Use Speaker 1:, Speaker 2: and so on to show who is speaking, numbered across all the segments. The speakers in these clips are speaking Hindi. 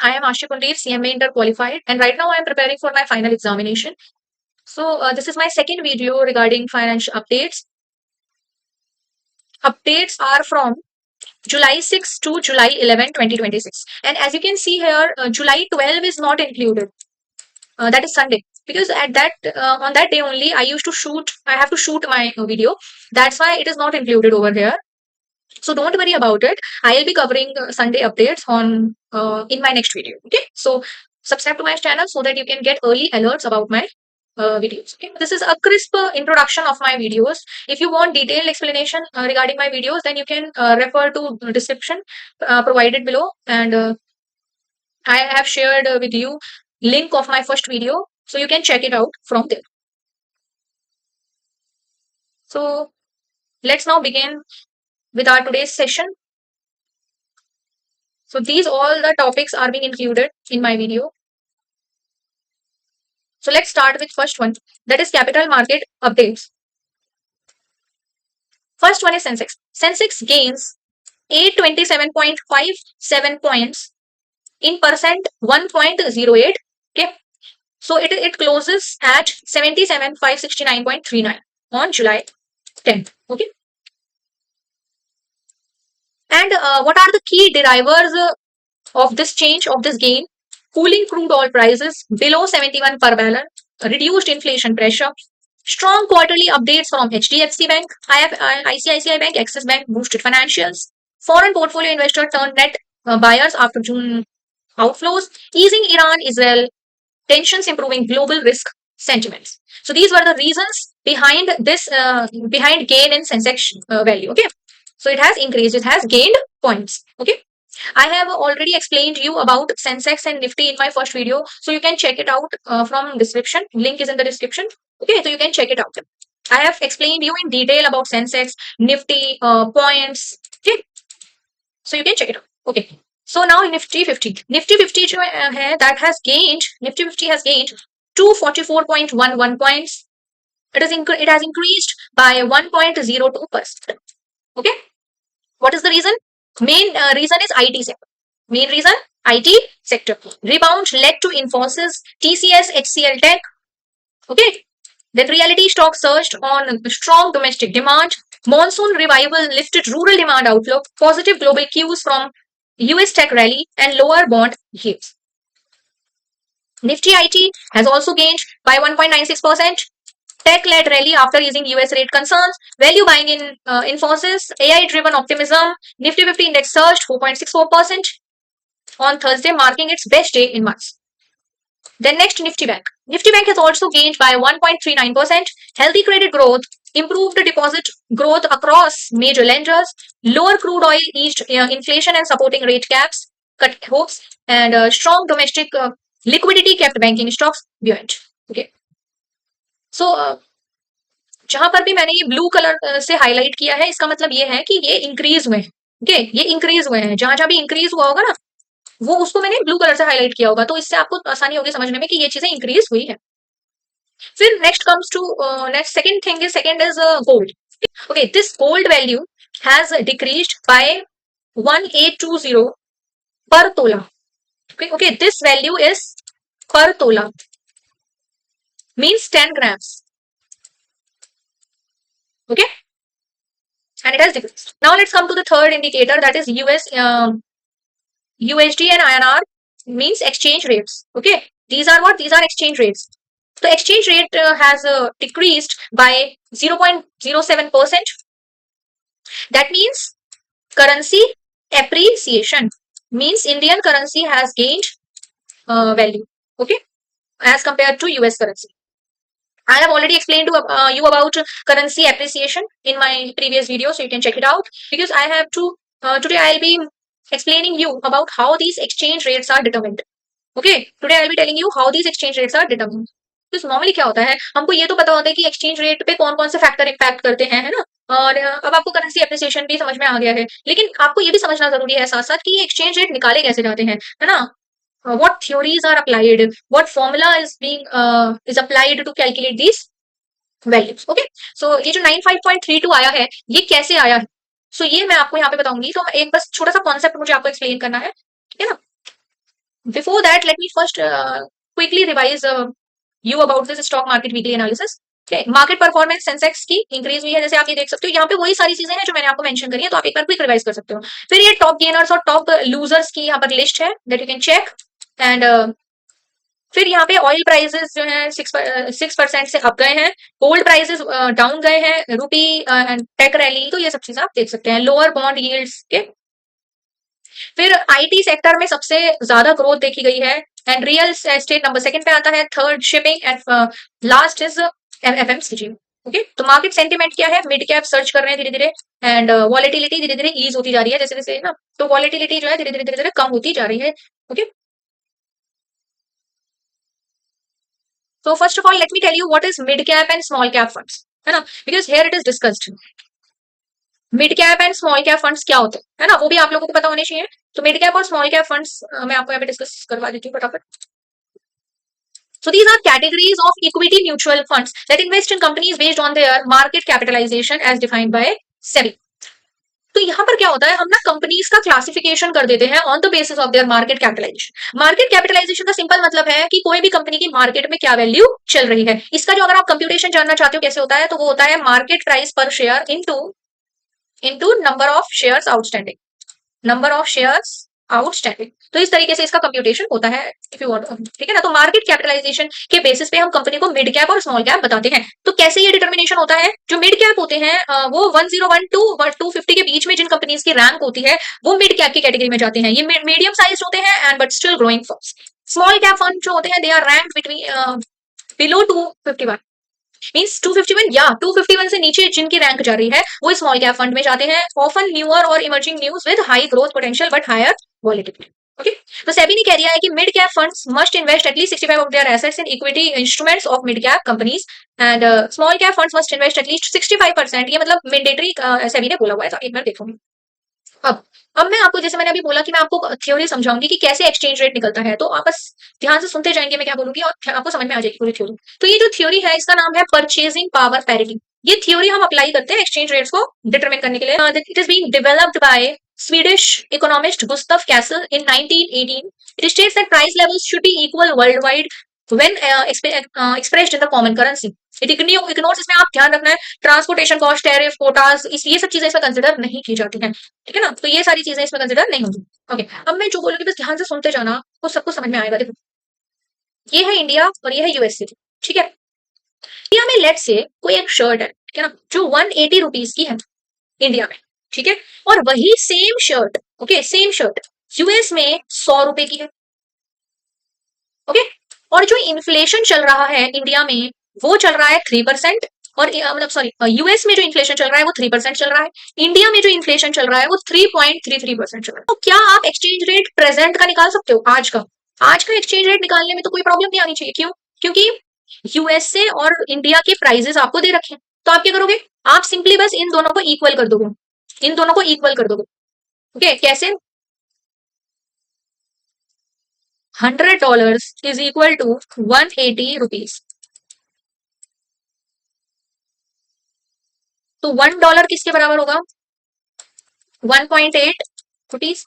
Speaker 1: I am Ashik Pundeep, CMA Inter qualified, and right now I am preparing for my final examination. So this is my second video regarding financial updates. Updates are from July 6 to July 11, 2026. And as you can see here, July 12 is not included. That is Sunday. Because at that on that day only, I have to shoot my video. That's why it is not included over here. So don't worry about it. I'll be covering Sunday updates on in my next video. Okay. So subscribe to my channel so that you can get early alerts about my videos. Okay. This is a crisp introduction of my videos. If you want detailed explanation regarding my videos, then you can refer to the description provided below, and I have shared with you link of my first video, so you can check it out from there. So let's now begin with our today's session. So these all the topics are being included in my video. So let's start with first one, that is capital market updates. First one is Sensex. Sensex gains 827.57 points in percent 1.08. Okay. So it closes at 77,569.39 on July 10th. Okay. And what are the key drivers of this change, of this gain? Cooling crude oil prices below 71 per barrel, reduced inflation pressure, strong quarterly updates from HDFC Bank, ICICI Bank, Axis Bank boosted financials, foreign portfolio investor turned net buyers after June outflows, easing Iran-Israel tensions, improving global risk sentiments. So these were the reasons behind this, behind gain in Sensex value. Okay. So it has increased, it has gained points. Okay. I have already explained you about Sensex and Nifty in my first video, so you can check it out from description. Link is in the description. Okay, so you can check it out. I have explained you in detail about Sensex, Nifty, points. Okay, so you can check it out. Okay, so now Nifty 50. Nifty 50 जो है, that has gained. Nifty 50 has gained 244.11 points. It has increased by 1.02%. Okay, what is the reason? Main reason is IT sector. Main reason, IT sector. Rebound led to Infosys, TCS, HCL Tech. Okay. Then reality stock surged on strong domestic demand. Monsoon revival lifted rural demand outlook. Positive global cues from US tech rally and lower bond yields. Nifty IT has also gained by 1.96%. Tech-led rally after easing US rate concerns. Value buying in Infosys. AI-driven optimism. Nifty 50 index surged 4.64% on Thursday, marking its best day in months. Then next, Nifty Bank. Nifty Bank has also gained by 1.39%. Healthy credit growth. Improved deposit growth across major lenders. Lower crude oil eased inflation and supporting rate caps. Cut hopes. And strong domestic liquidity kept banking stocks buoyant. Okay. सो जहां पर भी मैंने ये ब्लू कलर से हाईलाइट किया है, इसका मतलब ये है कि ये इंक्रीज हुए हैं. ओके, ये इंक्रीज हुए हैं. जहां जहां भी इंक्रीज हुआ होगा ना, वो उसको मैंने ब्लू कलर से हाईलाइट किया होगा, तो इससे आपको आसानी होगी समझने में कि ये चीजें इंक्रीज हुई है. फिर next comes to next second is gold. Okay, this gold value has decreased by 1820 पर तोला. ओके, दिस वैल्यू इज पर तोला, means 10 grams. Okay, and it has decreased. Now let's come to the third indicator, that is USD and INR, means exchange rates. Okay, these are what? These are exchange rates. So exchange rate has decreased by 0.07%. That means currency appreciation, means Indian currency has gained value. Okay, as compared to US currency. I have already explained to you about currency appreciation in my previous video, so you can check it out. Because I have to today I'll be explaining you about how these exchange rates are determined. Okay, today I'll be telling you how these exchange rates are determined. तो नॉर्मली क्या होता है, हमको ये तो पता होता है कि एक्सचेंज रेट पे कौन कौन से फैक्टर इम्पैक्ट करते हैं, है ना. और अब आपको करेंसी एप्रिसिएशन भी समझ में आ गया है, लेकिन आपको ये भी समझना जरूरी है साथ साथ कि ये एक्सचेंज रेट निकाले कैसे जाते हैं, है ना. What theories are applied, what formula is being is applied to calculate these values. Okay, so ये जो 95.32 आया है, ये कैसे आया है, so ये मैं आपको यहाँ पे बताऊंगी. तो एक बस छोटा सा कॉन्सेप्ट मुझे आपको एक्सप्लेन करना है, ठीक है ना. Before that, let me first quickly revise you about this stock market weekly analysis. Market performance Sensex की इंक्रीज हुई है, जैसे आप ये देख सकते हो, यहाँ पे वही सारी चीजें हैं जो मैंने आपको मेंशन करी है, तो आप एक बार क्विक रिवाइज कर सकते हो। फिर ये टॉप गेनर्स और टॉप लूजर्स की यहाँ पर लिस्ट है, that you can check. And फिर यहाँ पे ऑयल प्राइसेस जो है 6% से अप गए हैं, गोल्ड प्राइसेस डाउन गए हैं, रूपी एंड टेक रैली, तो ये सब चीजें आप देख सकते हैं। लोअर बॉन्ड यील्ड्स के, फिर आईटी सेक्टर में सबसे ज्यादा ग्रोथ देखी गई है, and real estate number second पे आता है, third shipping and last is FMCG. Okay, तो मार्केट सेंटिमेंट क्या है, मिड कैप सर्च कर रहे हैं धीरे धीरे, एंड वॉलेटिलिटी धीरे धीरे ईज होती जा रही है जैसे जैसे ना, तो वॉलेटिलिटी जो है धीरे धीरे धीरे धीरे कम होती जा रही है। ओके, तो first of all let me tell you what is mid cap and small cap funds, है ना, because here it is discussed. Mid cap and small cap funds क्या होते हैं, है ना, वो भी आप लोगों को पता होने चाहिए। तो मिड कैप और स्मॉल कैप फंड्स मैं आपको यहाँ पे डिस्कस करवा देती हूँ फटाफट। So these are categories of equity mutual funds that invest in companies based on their market capitalization as defined by SEBI. तो यहाँ पर क्या होता है, हम ना कंपनीज का क्लासिफिकेशन कर देते हैं on the basis of their market capitalisation. Market capitalisation का सिंपल मतलब है कि कोई भी कंपनी की मार्केट में क्या वैल्यू चल रही है। इसका जो अगर आप कंप्यूटेशन जानना चाहते हो कैसे होता है, तो वो होता है मार्केट प्राइस पर share into number of shares outstanding, number of shares outstanding. तो इस तरीके से इसका कंप्यूटेशन होता है इफ यू वांट, ठीक है ना। तो मार्केट कैपिटलाइजेशन के बेसिस पे हम कंपनी को मिड कैप और स्मॉल कैप बताते हैं। तो कैसे ये डिटर्मिनेशन होता है, जो मिड कैप होते हैं वो 101 टू 250 के बीच में जिन कंपनीज की रैंक होती है वो मिड कैप की कैटेगरी में जाते हैं। ये मीडियम साइज होते हैं and but still growing firms. Small cap fund जो होते हैं they are rank between below 251, means 251 या 251 से नीचे जिनकी रैंक जा रही है वो स्मॉल कैप फंड में जाते हैं। ऑफन न्यूअर और emerging news with high growth potential but higher volatility. Okay, तो सेबी ने कह दिया है कि mid cap funds must invest at least 65 of their assets in equity instruments of mid cap companies, and small cap funds must invest at least 65%। ये मतलब मैंडेटरी सेबी ने बोला हुआ है, तो एक बार देखूंगी। अब अब मैं आपको, जैसे मैंने अभी बोला कि मैं आपको थ्योरी समझाऊंगी कि कैसे एक्सचेंज रेट निकलता है, तो आप बस ध्यान से सुनते जाएंगे मैं क्या बोलूंगी और आपको समझ में आ जाएगी पूरी थ्योरी। तो ये जो थ्योरी है इसका नाम है परचेजिंग पावर पैरिटी। ये थ्योरी हम अप्लाई करते हैं एक्सचेंज रेट्स को डिटरमिन करने के लिए। It is being developed by Swedish economist Gustav Cassel in 1918. It states that price levels should be equal worldwide when expressed in the common currency. It ignores, इसमें आप ध्यान रखना है, ट्रांसपोर्टेशन कॉस्ट, टैरिफ, कोटास, ये सब चीजें इसमें कंसिडर नहीं की जाती हैं, ठीक है ना। तो ये सारी चीजें इसमें कंसिडर नहीं होंगी। ओके, अब मैं जो बोलूंगी बस ध्यान से सुनते जाना, तो सबको समझ में आएगा। देखो, ये है इंडिया और ये है यूएसए, ठीक है। इंडिया में लेट से कोई एक शर्ट है, ठीक है ना, जो 180 रुपीज की है इंडिया में, ठीक है, और वही same shirt, okay, same shirt US में 100 रुपए की है। ओके, और जो इन्फ्लेशन चल रहा है इंडिया में वो चल रहा है 3%, और मतलब सॉरी, यूएस में जो इन्फ्लेशन चल रहा है वो 3% चल रहा है, इंडिया में जो इन्फ्लेशन चल रहा है वो 3.33% चल रहा है। तो क्या आप एक्सचेंज रेट प्रेजेंट का निकाल सकते हो, आज का एक्सचेंज रेट निकालने में तो कोई प्रॉब्लम नहीं आनी चाहिए। क्यों? क्योंकि यूएसए और इंडिया के प्राइजेस आपको दे रखे हैं, तो आप क्या करोगे, आप सिंपली बस इन दोनों को इक्वल कर दोगे, इन दोनों को इक्वल कर दोगे। ओके, कैसे, $100 इज इक्वल टू 180 रुपीज। तो $1 किसके बराबर होगा, 1.8 रुपीज।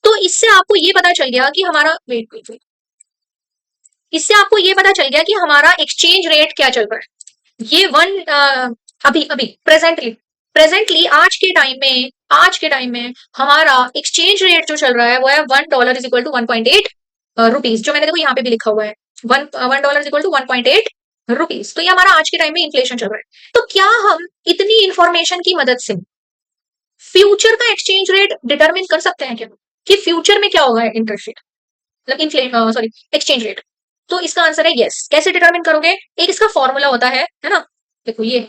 Speaker 1: तो इससे आपको ये पता चल गया कि हमारा, वेट वेट वेट, इससे आपको ये पता चल गया कि हमारा एक्सचेंज रेट क्या चल रहा है। ये अभी अभी प्रेजेंटली आज के टाइम में हमारा एक्सचेंज रेट जो चल रहा है वो है $1 इज इक्वल टू 1.8 रुपीज, जो मैंने देखो यहाँ पे भी लिखा हुआ है, $1 इज इक्वल टू 1.8 रुपीज। तो ये हमारा आज के टाइम में इन्फ्लेशन चल रहा है। तो क्या हम इतनी इंफॉर्मेशन की मदद से फ्यूचर का एक्सचेंज रेट डिटरमिन कर सकते हैं क्या, कि फ्यूचर में क्या होगा इंटरेस्ट रेट, मतलब इन्फ्लेशन, सॉरी, एक्सचेंज रेट। तो इसका आंसर है यस। कैसे डिटरमिन करोगे, एक इसका फॉर्मूला होता है ना, देखो ये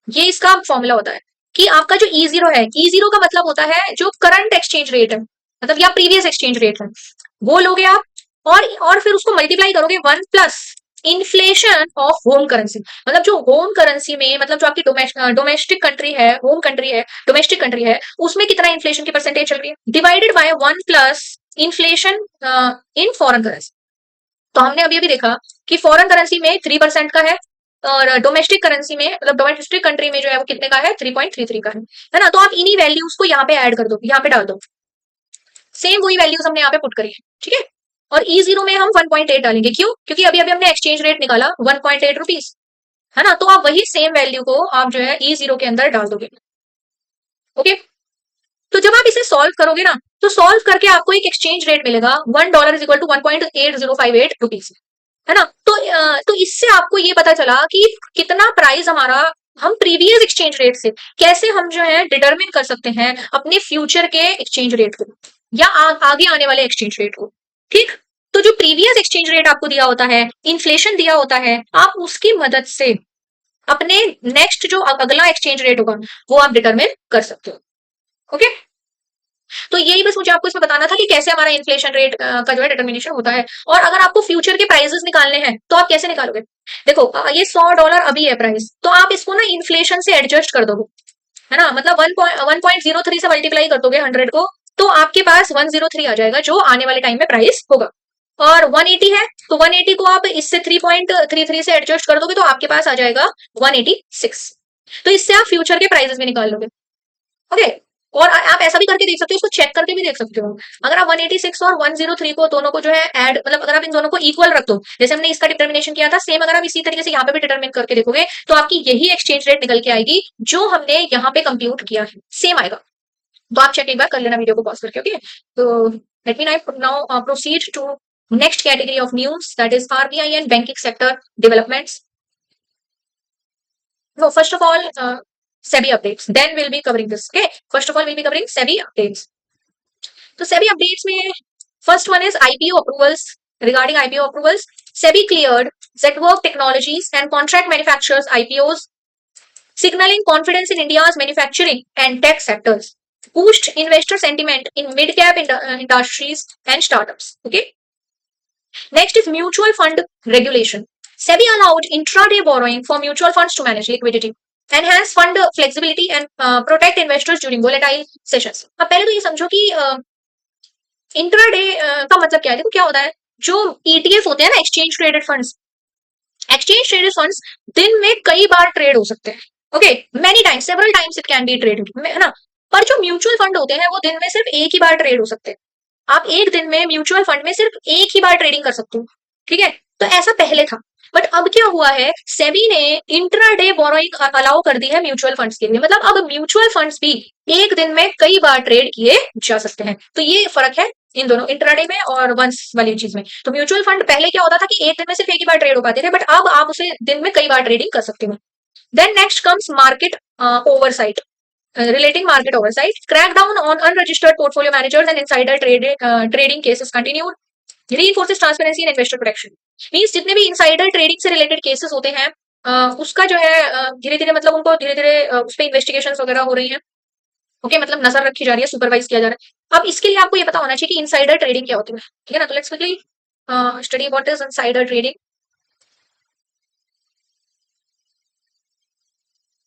Speaker 1: इसका फॉर्मूला होता है कि आपका जो E0 है, E0 का मतलब होता है जो करंट एक्सचेंज रेट है, मतलब या प्रीवियस एक्सचेंज रेट है, वो लोगे आप, और फिर उसको मल्टीप्लाई करोगे 1 plus inflation of home currency. मतलब जो होम करेंसी में, मतलब जो आपकी डोमेस्टिक कंट्री है, होम कंट्री है, डोमेस्टिक कंट्री है, उसमें कितना इन्फ्लेशन की परसेंटेज चल रही है, divided by 1 plus inflation in foreign currency. तो हमने अभी अभी देखा कि फॉरेन करेंसी में 3% का है, और डोमेस्टिक करेंसी में, मतलब डोमेस्टिक कंट्री में जो है वो कितने का है, 3.33 का है ना। तो आप इन्हीं वैल्यूज को यहाँ पे ऐड कर दो, यहाँ पे डाल दो, सेम वही वैल्यूज हमने यहाँ पे पुट करी है, ठीक है। और E0 में हम 1.8 डालेंगे, क्यों? क्योंकि अभी अभी हमने एक्सचेंज रेट निकाला 1.8 रुपीज, है ना, तो आप वही सेम वैल्यू को आप जो है E0 के अंदर डाल दोगे। ओके, तो जब आप इसे सॉल्व करोगे ना, तो सॉल्व करके आपको एक एक्सचेंज रेट मिलेगा $1 इज इक्वल टू 1.8058 रुपीज, है ना। तो इससे आपको ये पता चला कि कितना प्राइस हमारा, हम प्रीवियस एक्सचेंज रेट से कैसे हम जो है डिटरमिन कर सकते हैं अपने फ्यूचर के एक्सचेंज रेट को या आगे आने वाले एक्सचेंज रेट को। ठीक, तो जो प्रीवियस एक्सचेंज रेट आपको दिया होता है, इन्फ्लेशन दिया होता है, आप उसकी मदद से अपने नेक्स्ट जो अगला एक्सचेंज रेट होगा वो आप डिटरमिन कर सकते हो। ओके, तो यही बस मुझे आपको इसमें बताना था कि कैसे हमारा इन्फ्लेशन रेट का जो है डिटर्मिनेशन होता है। और अगर आपको फ्यूचर के प्राइसेस निकालने हैं तो आप कैसे निकालोगे? देखो ये $100 अभी है प्राइस, तो आप इसको ना इन्फ्लेशन से एडजस्ट कर दोगे, है ना, मतलब 1.03 से मल्टीप्लाई कर दोगे 100 को, तो आपके पास 103 आ जाएगा जो आने वाले टाइम में प्राइस होगा। और 180 है तो 180 को आप इससे 3.33 से एडजस्ट कर दोगे तो आपके पास आ जाएगा 186। तो इससे आप फ्यूचर के प्राइसेस भी निकाल लोगे। ओके, और आप ऐसा भी करके देख सकते हो, इसको चेक करके भी देख सकते हो। अगर आप 186 और 103 को दोनों को जो है ऐड, मतलब अगर आप इन दोनों को इक्वल रख दो, जैसे हमने इसका डिटर्मिनेशन किया था, सेम अगर आप इसी तरीके से यहाँ पे भी डिटर्मिन करके देखोगे तो आपकी यही एक्सचेंज रेट निकल के आएगी जो हमने यहाँ पे कंप्यूट किया है, सेम आएगा। तो आप चेक एक बार कर लेना वीडियो को पॉज करके। ओके, तो let me now proceed to next category of news, that is RBI and banking sector developments. So first of all, SEBI updates. Then we'll be covering this. Okay. First of all, we'll be covering SEBI updates. So SEBI updates में first one is IPO approvals. Regarding IPO approvals, SEBI cleared Zetwork Technologies and contract manufacturers IPOs, signaling confidence in India's manufacturing and tech sectors. Boost investor sentiment in mid-cap industries and startups. Okay. Next is mutual fund regulation. SEBI allowed intraday borrowing for mutual funds to manage liquidity, enhance fund flexibility and protect investors during volatile sessions. अब पहले तो ये समझो कि इंट्राडे का मतलब क्या है। देखो क्या होता है, जो ETF होते हैं ना, exchange traded funds, exchange traded funds दिन में कई बार ट्रेड हो सकते हैं। Okay, many times, several times it can be traded, है ना। पर जो म्यूचुअल फंड होते हैं वो दिन में सिर्फ एक ही बार ट्रेड हो सकते हैं। आप एक दिन में म्यूचुअल फंड में सिर्फ एक ही बार ट्रेडिंग कर सकते हो, ठीक है। तो ऐसा पहले था, बट अब क्या हुआ है, सेबी ने इंट्राडे बोरोइंग अलाउ कर दी है म्यूचुअल फंड्स के लिए। मतलब अब म्यूचुअल फंड्स भी एक दिन में कई बार ट्रेड किए जा सकते हैं। तो ये फर्क है इन दोनों, इंट्राडे में और वंस वाली चीज में। तो म्यूचुअल फंड पहले क्या होता था कि एक दिन में सिर्फ एक ही बार ट्रेड हो पाते थे, बट अब आप उसे दिन में कई बार ट्रेडिंग कर सकते हो। Then next comes market oversight. Relating market oversight, crackdown on unregistered portfolio managers and insider trading cases continued, reinforces transparency and investor protection. Means जितने भी insider trading से related cases होते हैं उसका जो है धीरे धीरे, मतलब उनको धीरे धीरे उस पर इन्वेस्टिगेशन वगैरह हो रही है। ओके, मतलब नजर रखी जा रही है, सुपरवाइज किया जा रहा है। अब इसके लिए आपको ये पता होना चाहिए कि इनसाइडर ट्रेडिंग क्या होती है, ठीक है ना। तो let's quickly study what is insider trading.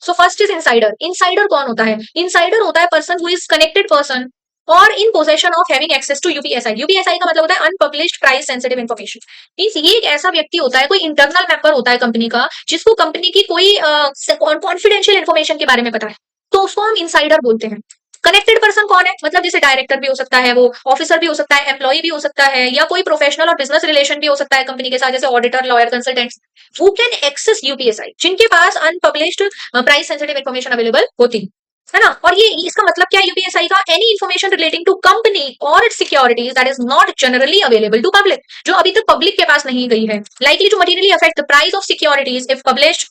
Speaker 1: So first is insider. Insider कौन होता है? इंसाइडर होता है person who is connected person और in possession of having access to UPSI. UPSI का मतलब होता है unpublished price sensitive information. Means ये एक ऐसा व्यक्ति होता है, कोई इंटरनल मेंबर होता है कंपनी का, जिसको कंपनी की कोई कॉन्फिडेंशियल इन्फॉर्मेशन के बारे में पता है, तो उसको हम इंसाइडर बोलते हैं। कनेक्टेड पर्सन कौन है? मतलब जैसे डायरेक्टर भी हो सकता है, वो ऑफिसर भी हो सकता है, एम्प्लॉय भी हो सकता है, या कोई प्रोफेशनल और बिजनेस रिलेशन भी हो सकता है कंपनी के साथ, जैसे auditor, lawyer, consultants, who can access UPSI, जिनके पास unpublished price sensitive information available होती है ना। और ये इसका मतलब क्या है यूपीएसआई का? Any information relating to company और its securities that is not generally available to public, जो अभी तक पब्लिक के पास नहीं गई है, likely to materially affect the price of securities if published.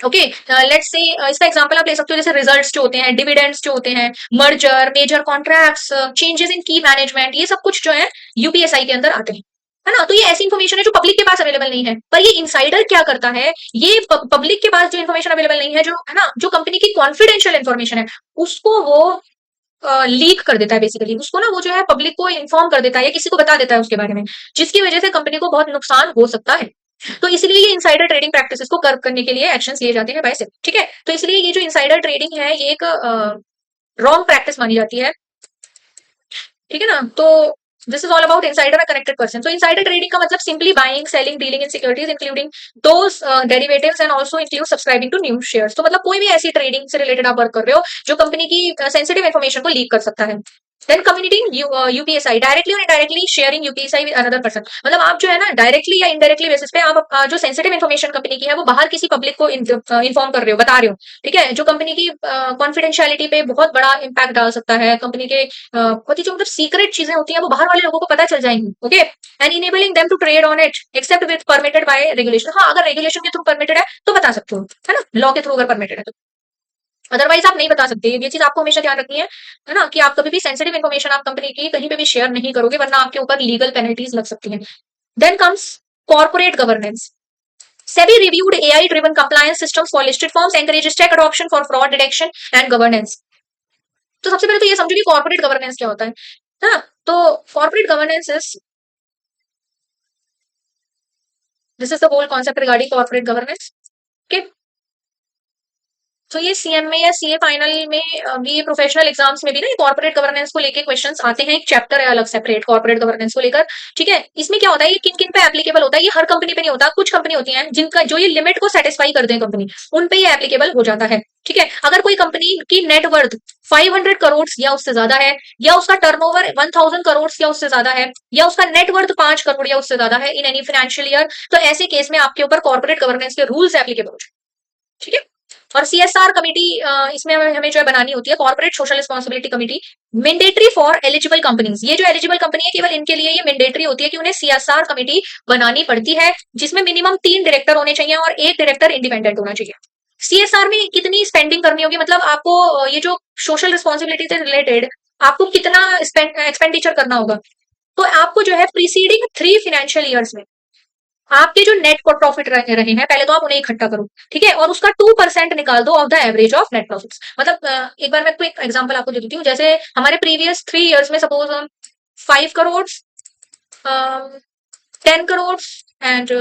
Speaker 1: Okay, let's say इसका एग्जांपल आप ले सकते हो, जैसे रिजल्ट्स जो होते हैं, डिविडेंड्स जो होते हैं, merger, major contracts, changes in key management, ये सब कुछ जो है यूपीएसआई के अंदर आते हैं, है ना। तो ये ऐसी इन्फॉर्मेशन है जो पब्लिक के पास अवेलेबल नहीं है। पर ये इनसाइडर क्या करता है, ये पब्लिक के पास जो इन्फॉर्मेशन अवेलेबल नहीं है, जो है ना, जो कंपनी की कॉन्फिडेंशियल इन्फॉर्मेशन है, उसको वो लीक कर देता है। बेसिकली उसको ना वो जो है पब्लिक को इन्फॉर्म कर देता है या किसी को बता देता है उसके बारे में, जिसकी वजह से कंपनी को बहुत नुकसान हो सकता है। तो इसलिए ये इनसाइडर ट्रेडिंग प्रैक्टिसेस को कर्व करने के लिए एक्शंस लिए जाते हैं बाय सेबी, ठीक है। तो इसलिए ये जो इनसाइडर ट्रेडिंग है ये एक रॉन्ग प्रैक्टिस मानी जाती है, ठीक है ना। तो this is all about insider connected person. तो इनसाइडर ट्रेडिंग का मतलब simply buying, selling, dealing in securities including those derivatives and also include subscribing to new shares. तो मतलब कोई भी ऐसी ट्रेडिंग से रिलेटेड आप वर्क कर रहे हो जो कंपनी की सेंसिटिव इन्फॉर्मेशन को लीक कर सकता है। देन कम्युनिकेटिंग यूपीएसआई डायरेक्टली और indirectly sharing UPSI with another person, मतलब आप जो है ना डायरेक्टली या इनडायरेक्टली बेसिस पे आप जो सेंसिटिव इन्फॉर्मेशन कंपनी की है वो बाहर किसी पब्लिक को इन्फॉर्म कर रहे हो, बता रहे हो, ठीक है, जो कंपनी की कॉन्फिडेंशियलिटी पे बहुत बड़ा इंपैक्ट डाल सकता है, कंपनी के बहुत ही जो मतलब सीक्रेट चीजें होती हैं वो बाहर वाले लोगों को पता चल जाएंगी, okay, and enabling them to trade on it except with permitted by regulation, हाँ अगर रेगुलेशन के थ्रू परमिटेड है तो बता सकते हो, है ना, लॉ के थ्रू अगर परमिटेड है तो, अदरवाइज आप नहीं बता सकते, ये चीज आपको हमेशा ध्यान रखनी है ना, कि आप कभी भी सेंसिटिव इन्फॉर्मेशन आप कंपनी की कहीं पे भी शेयर नहीं करोगे वरना आपके ऊपर लीगल पेनल्टीज लग सकती हैं। Then comes corporate governance, SEBI reviewed AI-driven compliance systems for listed firms, encourages tech adoption for fraud detection and governance। तो सबसे पहले तो ये समझो कि कॉर्पोरेट गवर्नेंस क्या होता है ना, तो corporate governance is, this is the whole concept regarding corporate governance, okay. तो ये सीएमए या सीए फाइनल में भी, ये प्रोफेशनल एग्जाम्स में भी ना कॉर्पोरेट गवर्नेंस को लेके क्वेश्चंस आते हैं, एक चैप्टर है अलग सेपरेट कॉर्पोरेट गवर्नेंस को लेकर, ठीक है। इसमें क्या होता है, ये किन किन पे एप्लीकेबल होता है, ये हर कंपनी पे नहीं होता, कुछ कंपनी होती है जिनका जो ये लिमिट को सेटिस्फाई करते हैं कंपनी, उन पे ये एप्लीकेबल हो जाता है, ठीक है। अगर कोई कंपनी की नेटवर्थ 500 करोड़ या उससे ज्यादा है, या उसका टर्नओवर 1000 करोड़ या उससे ज्यादा है, या उसका नेटवर्थ 5 करोड़ या उससे ज्यादा है इन एनी फाइनेंशियल ईयर, तो ऐसे केस में आपके ऊपर कॉर्पोरेट गवर्नेंस के रूल्स एप्लीकेबल हो जाए, ठीक है। और सीएसआर कमेटी इसमें हमें जो है बनानी होती है, corporate social responsibility committee, mandatory for eligible companies, ये जो एलिजिबल कंपनी है केवल इनके लिए ये मैंडेटरी होती है कि उन्हें सीएसआर कमेटी बनानी पड़ती है, जिसमें मिनिमम 3 डायरेक्टर होने चाहिए और 1 डायरेक्टर इंडिपेंडेंट होना चाहिए। सीएसआर में कितनी स्पेंडिंग करनी होगी, मतलब आपको ये जो सोशल रिस्पॉन्सिबिलिटी से रिलेटेड आपको कितना एक्सपेंडिचर करना होगा, तो आपको जो है प्रीसीडिंग 3 फाइनेंशियल ईयर्स में आपके जो नेट प्रॉफिट रहे हैं पहले तो आप उन्हें इकट्ठा करो, ठीक है, और उसका 2% निकाल दो of the average of net profit, मतलब एक बार मैं आपको एक एग्जांपल आपको दे देती हूँ, जैसे हमारे प्रीवियस 3 इयर्स में सपोज हम 5 करोड़, 10 करोड़ एंड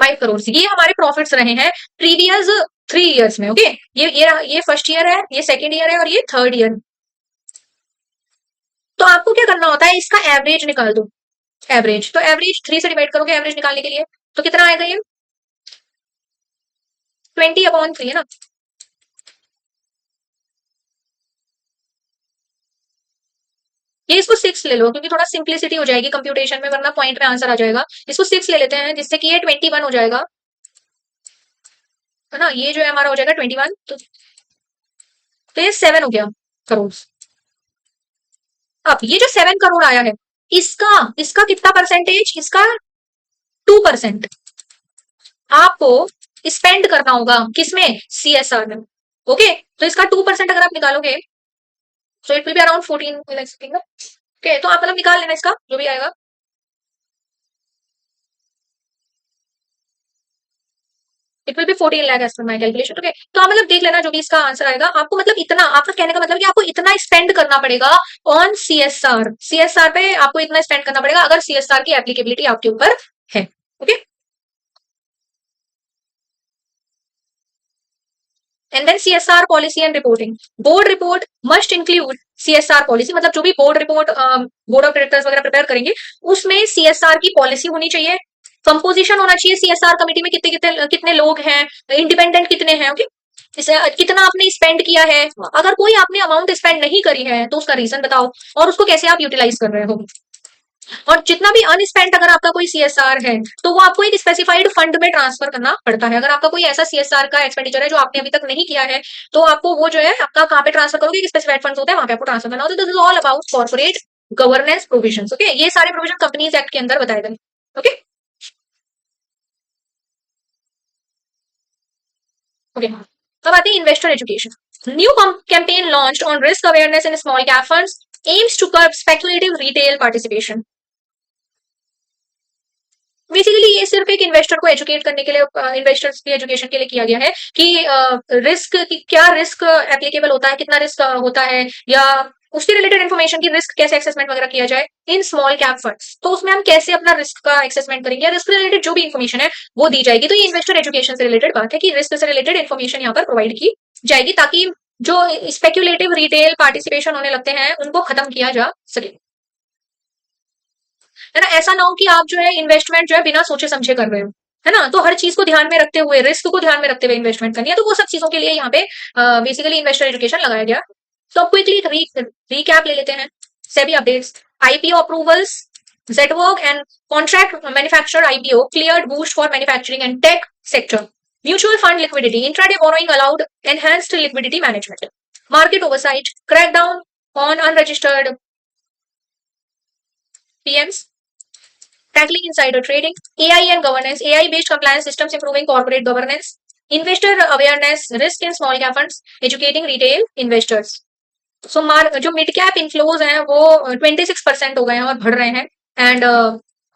Speaker 1: 5 करोड़, ये हमारे प्रॉफिट्स रहे हैं प्रीवियस 3 इयर्स में, ओके। ये फर्स्ट ईयर है, ये सेकेंड ईयर है और ये थर्ड ईयर। तो आपको क्या करना होता है, इसका एवरेज निकाल दो, एवरेज, तो एवरेज 3 से डिवाइड करोगे एवरेज निकालने के लिए, तो कितना आएगा ये 20/3 है ना। ये इसको 6 ले लो क्योंकि थोड़ा सिंप्लिसिटी हो जाएगी कंप्यूटेशन में, वरना पॉइंट में आंसर आ जाएगा, इसको 6 ले लेते हैं जिससे कि ये 21 हो जाएगा, है ना, ये जो है हमारा हो जाएगा 21, तो ये 7 हो गया करोड़। अब ये जो 7 करोड़ आया है, इसका इसका कितना परसेंटेज, इसका 2% आपको स्पेंड करना होगा, किसमें, सीएसआर में, ओके। तो इसका 2% अगर आप निकालोगे तो it will be around 14 lakh something, okay, तो आप मतलब निकाल लेना इसका जो भी आएगा, it will be 14 lakh as per my calculation, okay. तो आप मतलब देख लेना जो भी इसका आंसर आएगा, आपको मतलब इतना, आपका कहने का मतलब कि आपको इतना स्पेंड करना पड़ेगा ऑन सीएसआर, सीएसआर पे आपको इतना स्पेंड करना पड़ेगा अगर सीएसआर की एप्लीकेबिलिटी आपके ऊपर है, okay. And then CSR policy and reporting, board report must include CSR policy, मतलब जो भी board report board of directors वगैरह प्रिपेयर करेंगे उसमें सीएसआर की पॉलिसी होनी चाहिए, कंपोजिशन होना चाहिए सीएसआर कमेटी में, कितने कितने कितने लोग हैं, इंडिपेंडेंट कितने हैं, ओके, इसे कितना आपने स्पेंड किया है, अगर कोई आपने अमाउंट स्पेंड नहीं करी है तो उसका रीजन बताओ और उसको कैसे आप यूटिलाइज कर रहे हो, और जितना भी अनस्पेंड अगर आपका कोई सीएसआर है तो वो आपको एक स्पेसिफाइड फंड में ट्रांसफर करना पड़ता है, अगर आपका कोई ऐसा सीएसआर का एक्सपेंडिचर है जो आपने अभी तक नहीं किया है तो आपको वो जो है आपका कहाँ पे ट्रांसफर करोगे, एक स्पेसिफाइड फंड होता है वहां पे आपको ट्रांसफर करना होता है। This is all about corporate governance provisions, okay, ये सारे प्रोविजन कंपनीज एक्ट के अंदर बताए गए, ओके, ओके। अब आते हैं investor education, new campaign launched on risk awareness in small cap funds aims to curb speculative retail participation. Basically ये सिर्फ एक इन्वेस्टर को एजुकेट करने के लिए, इन्वेस्टर्स की एजुकेशन के लिए किया गया है कि रिस्क की क्या रिस्क एप्लीकेबल होता है, कितना रिस्क होता है, या उसके रिलेटेड इन्फॉर्मेशन की रिस्क कैसे असेसमेंट वगैरह किया जाए इन स्मॉल कैप फंड्स, तो उसमें हम कैसे अपना रिस्क का असेसमेंट करेंगे, रिस्क से रिलेटेड जो भी इन्फॉर्मेशन है वो दी जाएगी। तो ये इन्वेस्टर एजुकेशन से रिलेटेड बात है कि रिस्क से रिलेटेड इन्फॉर्मेशन यहाँ पर प्रोवाइड की जाएगी ताकि जो स्पेक्युलेटिव रिटेल पार्टिसिपेशन होने लगते हैं उनको खत्म किया जा सके, है ना। ऐसा ना हो कि आप जो है इन्वेस्टमेंट जो है बिना सोचे समझे कर रहे हो, है ना, तो हर चीज को ध्यान में रखते हुए, रिस्क को ध्यान में रखते हुए इन्वेस्टमेंट करनी है, तो वो सब चीजों के लिए यहाँ पे बेसिकली इन्वेस्टर एजुकेशन लगाया गया। तो क्विकली रिकैप ले लेते हैं SEBI updates. IPO approvals, Zetwerk and contract manufacturer IPO cleared boost for manufacturing and tech sector. Mutual fund liquidity, intraday borrowing allowed enhanced liquidity management. Market oversight, crackdown on unregistered PMs, tackling insider trading, AI and governance, AI-based compliance systems improving corporate governance, investor awareness, risk in small cap funds, educating retail investors. सो जो मिड कैप इनफ्लोज हैं वो 26% हो गए हैं और बढ़ रहे हैं एंड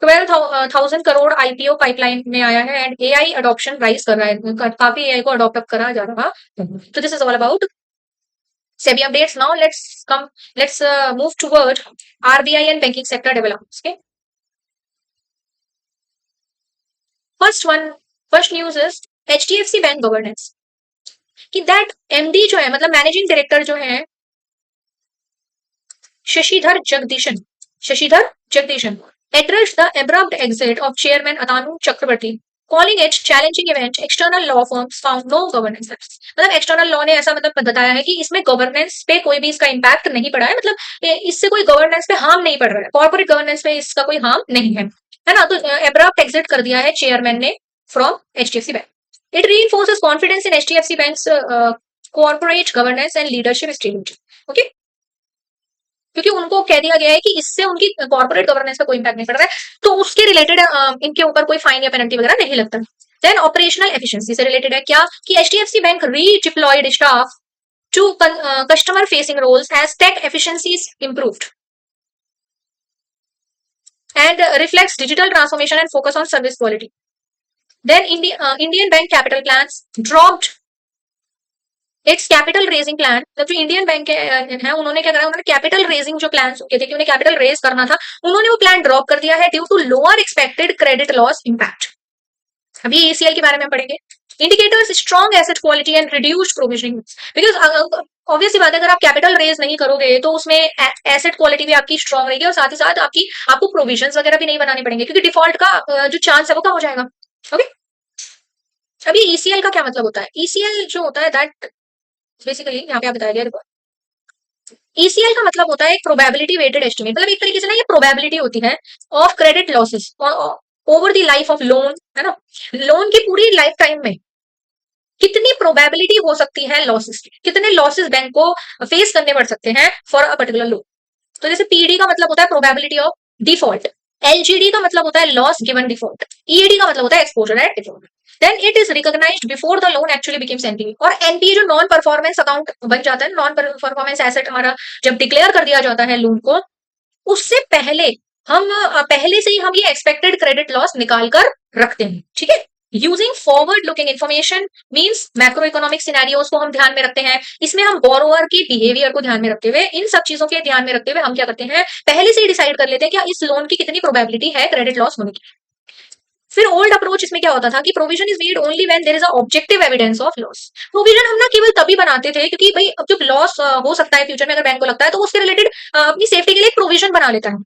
Speaker 1: 12,000 करोड़ आईपीओ पाइपलाइन में आया है एंड एआई अडॉप्शन राइज कर रहा है, काफी एआई को अडॉप्ट करा जा रहा है। तो this is all about SEBI updates. Now let's move toward RBI and banking sector developments. Okay, first news is HDFC bank governance कि दैट एमडी जो है, मतलब मैनेजिंग डायरेक्टर जो है Shashidhar Jagdishan addressed the abrupt exit of Chairman Atanu Chakrabarti, calling it challenging event. External law firms found no governance lapse. मतलब एक्सटर्नल लॉ ने ऐसा मतलब बताया है कि इसमें गवर्नेंस पे कोई भी इसका इम्पैक्ट नहीं पड़ा है, मतलब इससे कोई गवर्नेंस पे हार्म नहीं पड़ रहा है, कॉर्पोरेट गवर्नेंस पे इसका कोई हार्म नहीं है ना। तो एब्रप्ट एग्जिट कर दिया है चेयरमैन ने from HDFC bank. It reinforces confidence in HDFC bank's corporate governance and leadership stability. Okay, क्योंकि उनको कह दिया गया है कि इससे उनकी कॉर्पोरेट गवर्नेंस पे कोई इंपैक्ट नहीं पड़ रहा है, तो उसके रिलेटेड इनके ऊपर कोई फाइन या पेनल्टी वगैरह नहीं लगता। देन ऑपरेशनल एफिशिएंसी से रिलेटेड है क्या कि HDFC bank redeployed staff to customer facing roles as tech efficiencies improved and reflects digital transformation and focus on service quality. Then Indian Bank capital plans dropped its capital raising plan. मतलब जो इंडियन बैंक है उन्होंने क्या करा, उन्होंने कैपिटल रेजिंग जो प्लान थे कि उन्हें कैपिटल रेज करना था, उन्होंने वो प्लान ड्रॉप कर दिया है due to lower expected credit loss impact. अभी ईसीएल के बारे में पढ़ेंगे। Indicators strong asset quality and reduced provisioning, because obvious सी बात है अगर आप कैपिटल रेज नहीं करोगे तो उसमें एसेट क्वालिटी भी आपकी स्ट्रॉन्ग रहेगी और साथ ही साथ आपको प्रोविजन वगैरह भी नहीं बनाने पड़ेंगे क्योंकि डिफॉल्ट का जो चांस है वो कम हो जाएगा। ओके, अभी ईसीएल का क्या मतलब होता है? ईसीएल जो होता है दैट बेसिकली यहाँ पे आप बताया गया रिपोर्ट। ईसीएल का मतलब होता है एक प्रोबेबिलिटी वेटेड एस्टिमेट, मतलब एक तरीके से ना ये प्रोबेबिलिटी होती है of credit losses over the life of loan, है ना। लोन की पूरी लाइफ टाइम में कितनी प्रोबेबिलिटी हो सकती है लॉसेस की, कितने लॉसेस बैंक को फेस करने पड़ सकते हैं फॉर अ पर्टिकुलर लोन। तो जैसे पीडी का मतलब होता है प्रोबेबिलिटी ऑफ डिफॉल्ट, एलजीडी का मतलब होता है लॉस गिवन डिफॉल्ट, ईएडी का मतलब होता है exposure at default. Then it is recognised before the loan actually becomes NPA. और एनपीए जो नॉन परफॉर्मेंस अकाउंट बन जाता है, नॉन परफॉर्मेंस एसेट हमारा जब डिक्लेयर कर दिया जाता है लोन को, उससे पहले पहले से ही हम ये एक्सपेक्टेड क्रेडिट लॉस निकाल कर रखते हैं। ठीक है, using forward looking information means macro economic scenarios को हम ध्यान में रखते हैं, इसमें हम बोरोवर के बिहेवियर को ध्यान में रखते हुए, इन सब चीजों के ध्यान में रखते हुए हम क्या करते हैं, पहले से ही डिसाइड कर लेते हैं कि इस लोन की कितनी प्रोबेबिलिटी है क्रेडिट लॉस होने की। फिर ओल्ड अप्रोच इसमें क्या होता था कि provision is made only when there is a objective evidence of loss. Provision हम ना केवल तभी बनाते थे क्योंकि भाई अब जब लॉस हो सकता है फ्यूचर में अगर बैंक को लगता है तो उसके रिलेटेड अपनी सेफ्टी के लिए प्रोविजन बना लेता है,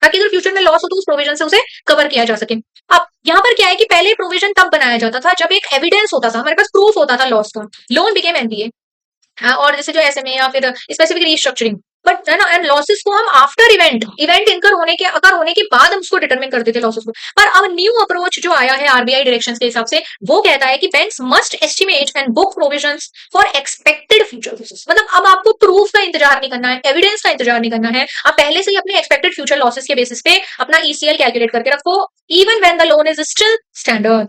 Speaker 1: ताकि अगर फ्यूचर में लॉस हो तो उस प्रोविजन से उसे कवर किया जा सके। अब यहाँ पर क्या है कि पहले प्रोविजन तब बनाया जाता था जब एक एविडेंस होता था, हमारे पास प्रूफ होता था लॉस का, लोन बिकेम एनपीए, और जैसे जो एसएमए या फिर स्पेसिफिक रीस्ट्रक्चरिंग। बट है ना, एंड लॉसेस को हम आफ्टर इवेंट इनकर होने के बाद हम उसको डिटरमिन करते थे लॉसेस को। पर अब न्यू अप्रोच जो आया है आरबीआई डायरेक्शंस के हिसाब से, वो कहता है कि banks must estimate and book provisions for expected future losses. मतलब अब आपको प्रूफ का इंतजार नहीं करना है, एविडेंस का इंतजार नहीं करना है, आप पहले से ही अपने एक्सपेक्टेड फ्यूचर लॉसेस के बेसिस पे अपना ईसीएल कैलकुलेट करके रखो, even when the loan is still standard.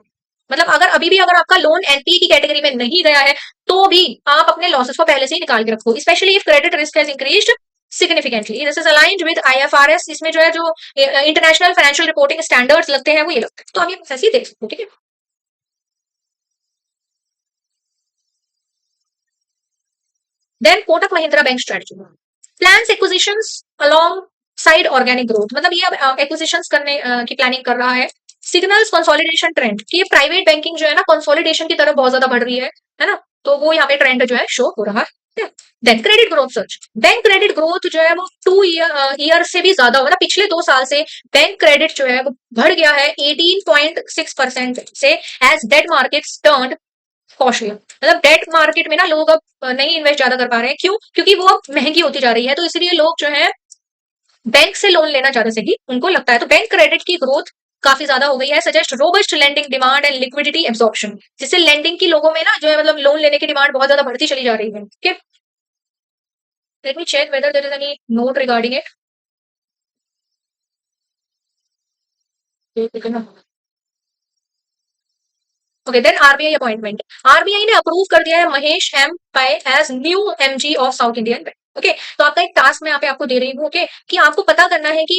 Speaker 1: मतलब अगर आपका लोन एनपीए की कैटेगरी में नहीं गया है तो भी आप अपने लॉसेस को पहले से ही निकाल के रखो, specially if credit risk has increased significantly. This is aligned with IFRS. इसमें जो है जो इंटरनेशनल फाइनेंशियल रिपोर्टिंग स्टैंडर्ड्स लगते हैं वो ये लगते हैं, तो आप ये ऐसे ही देख सकते हो। ठीक है, then Kotak Mahindra bank strategy plans acquisitions alongside organic growth, मतलब ये एक्विजिशंस करने की प्लानिंग कर रहा है। सिग्नल्स कंसोलिडेशन ट्रेंड कि ये प्राइवेट बैंकिंग जो है ना कंसोलिडेशन की तरफ बहुत ज्यादा बढ़ रही है ना, तो वो यहाँ पे ट्रेंड जो है शो हो रहा है। Then credit growth search, bank credit growth जो है वो 2 ईयर से भी ज्यादा हो रहा है, पिछले 2 साल से बैंक क्रेडिट जो है वो बढ़ गया है 18.6% से as debt markets turned costly, मतलब डेट मार्केट में ना लोग अब नहीं इन्वेस्ट ज्यादा कर पा रहे हैं। क्यों? क्योंकि वो अब महंगी होती जा रही है, तो इसलिए लोग जो है बैंक से लोन लेना ज्यादा सही उनको लगता है। तो बैंक क्रेडिट की ग्रोथ काफी ज्यादा हो गई है। Suggest robust lending demand and liquidity absorption, जिससे लेंडिंग की लोगों में ना जो है मतलब लोन लेने की डिमांड बहुत ज्यादा बढ़ती चली जा रही है। ठीक है, let me check whether there is any note regarding it. Okay, then RBI appointment. RBI ने अप्रूव कर दिया है Mahesh M Pai as new MG of South Indian Bank. Okay, तो आपका एक टास्क मैं यहाँ पे आपको दे रही हूँ। ओके, कि आपको पता करना है कि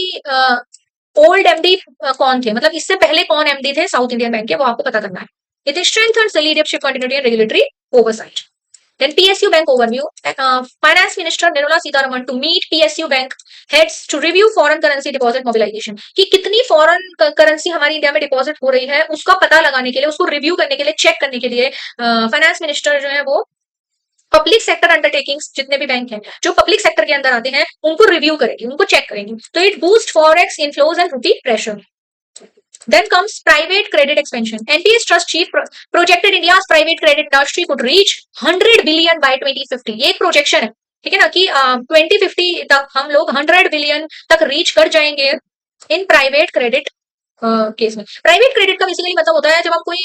Speaker 1: ओल्ड एमडी कौन थे, मतलब इससे पहले कौन एमडी थे साउथ इंडियन बैंक के, वो आपको पता करना है। It strengthens the leadership continuity and regulatory oversight. Then PSU Bank overview. Finance Minister Nirmala Sitharaman to meet PSU Bank heads to review foreign currency deposit mobilization. कि कितनी फॉरेन करेंसी हमारी इंडिया में डिपॉजिट हो रही है उसका पता लगाने के लिए, उसको रिव्यू करने के लिए, चेक करने के लिए फाइनेंस मिनिस्टर जो है वो पब्लिक सेक्टर अंडरटेकिंग्स जितने भी बैंक हैं जो पब्लिक सेक्टर के अंदर आते हैं उनको रिव्यू करेगी, उनको चेक करेंगी। तो it boost forex inflows and रूपी pressure. Then comes private credit expansion. NPS Trust Chief projected India's private credit industry could reach 100 billion by 2050. ये एक प्रोजेक्शन है, ठीक है ना, कि 2050 तक हम लोग 100 बिलियन तक रीच कर जाएंगे इन प्राइवेट क्रेडिट केस में। प्राइवेट क्रेडिट का बेसिकली मतलब होता है जब हम कोई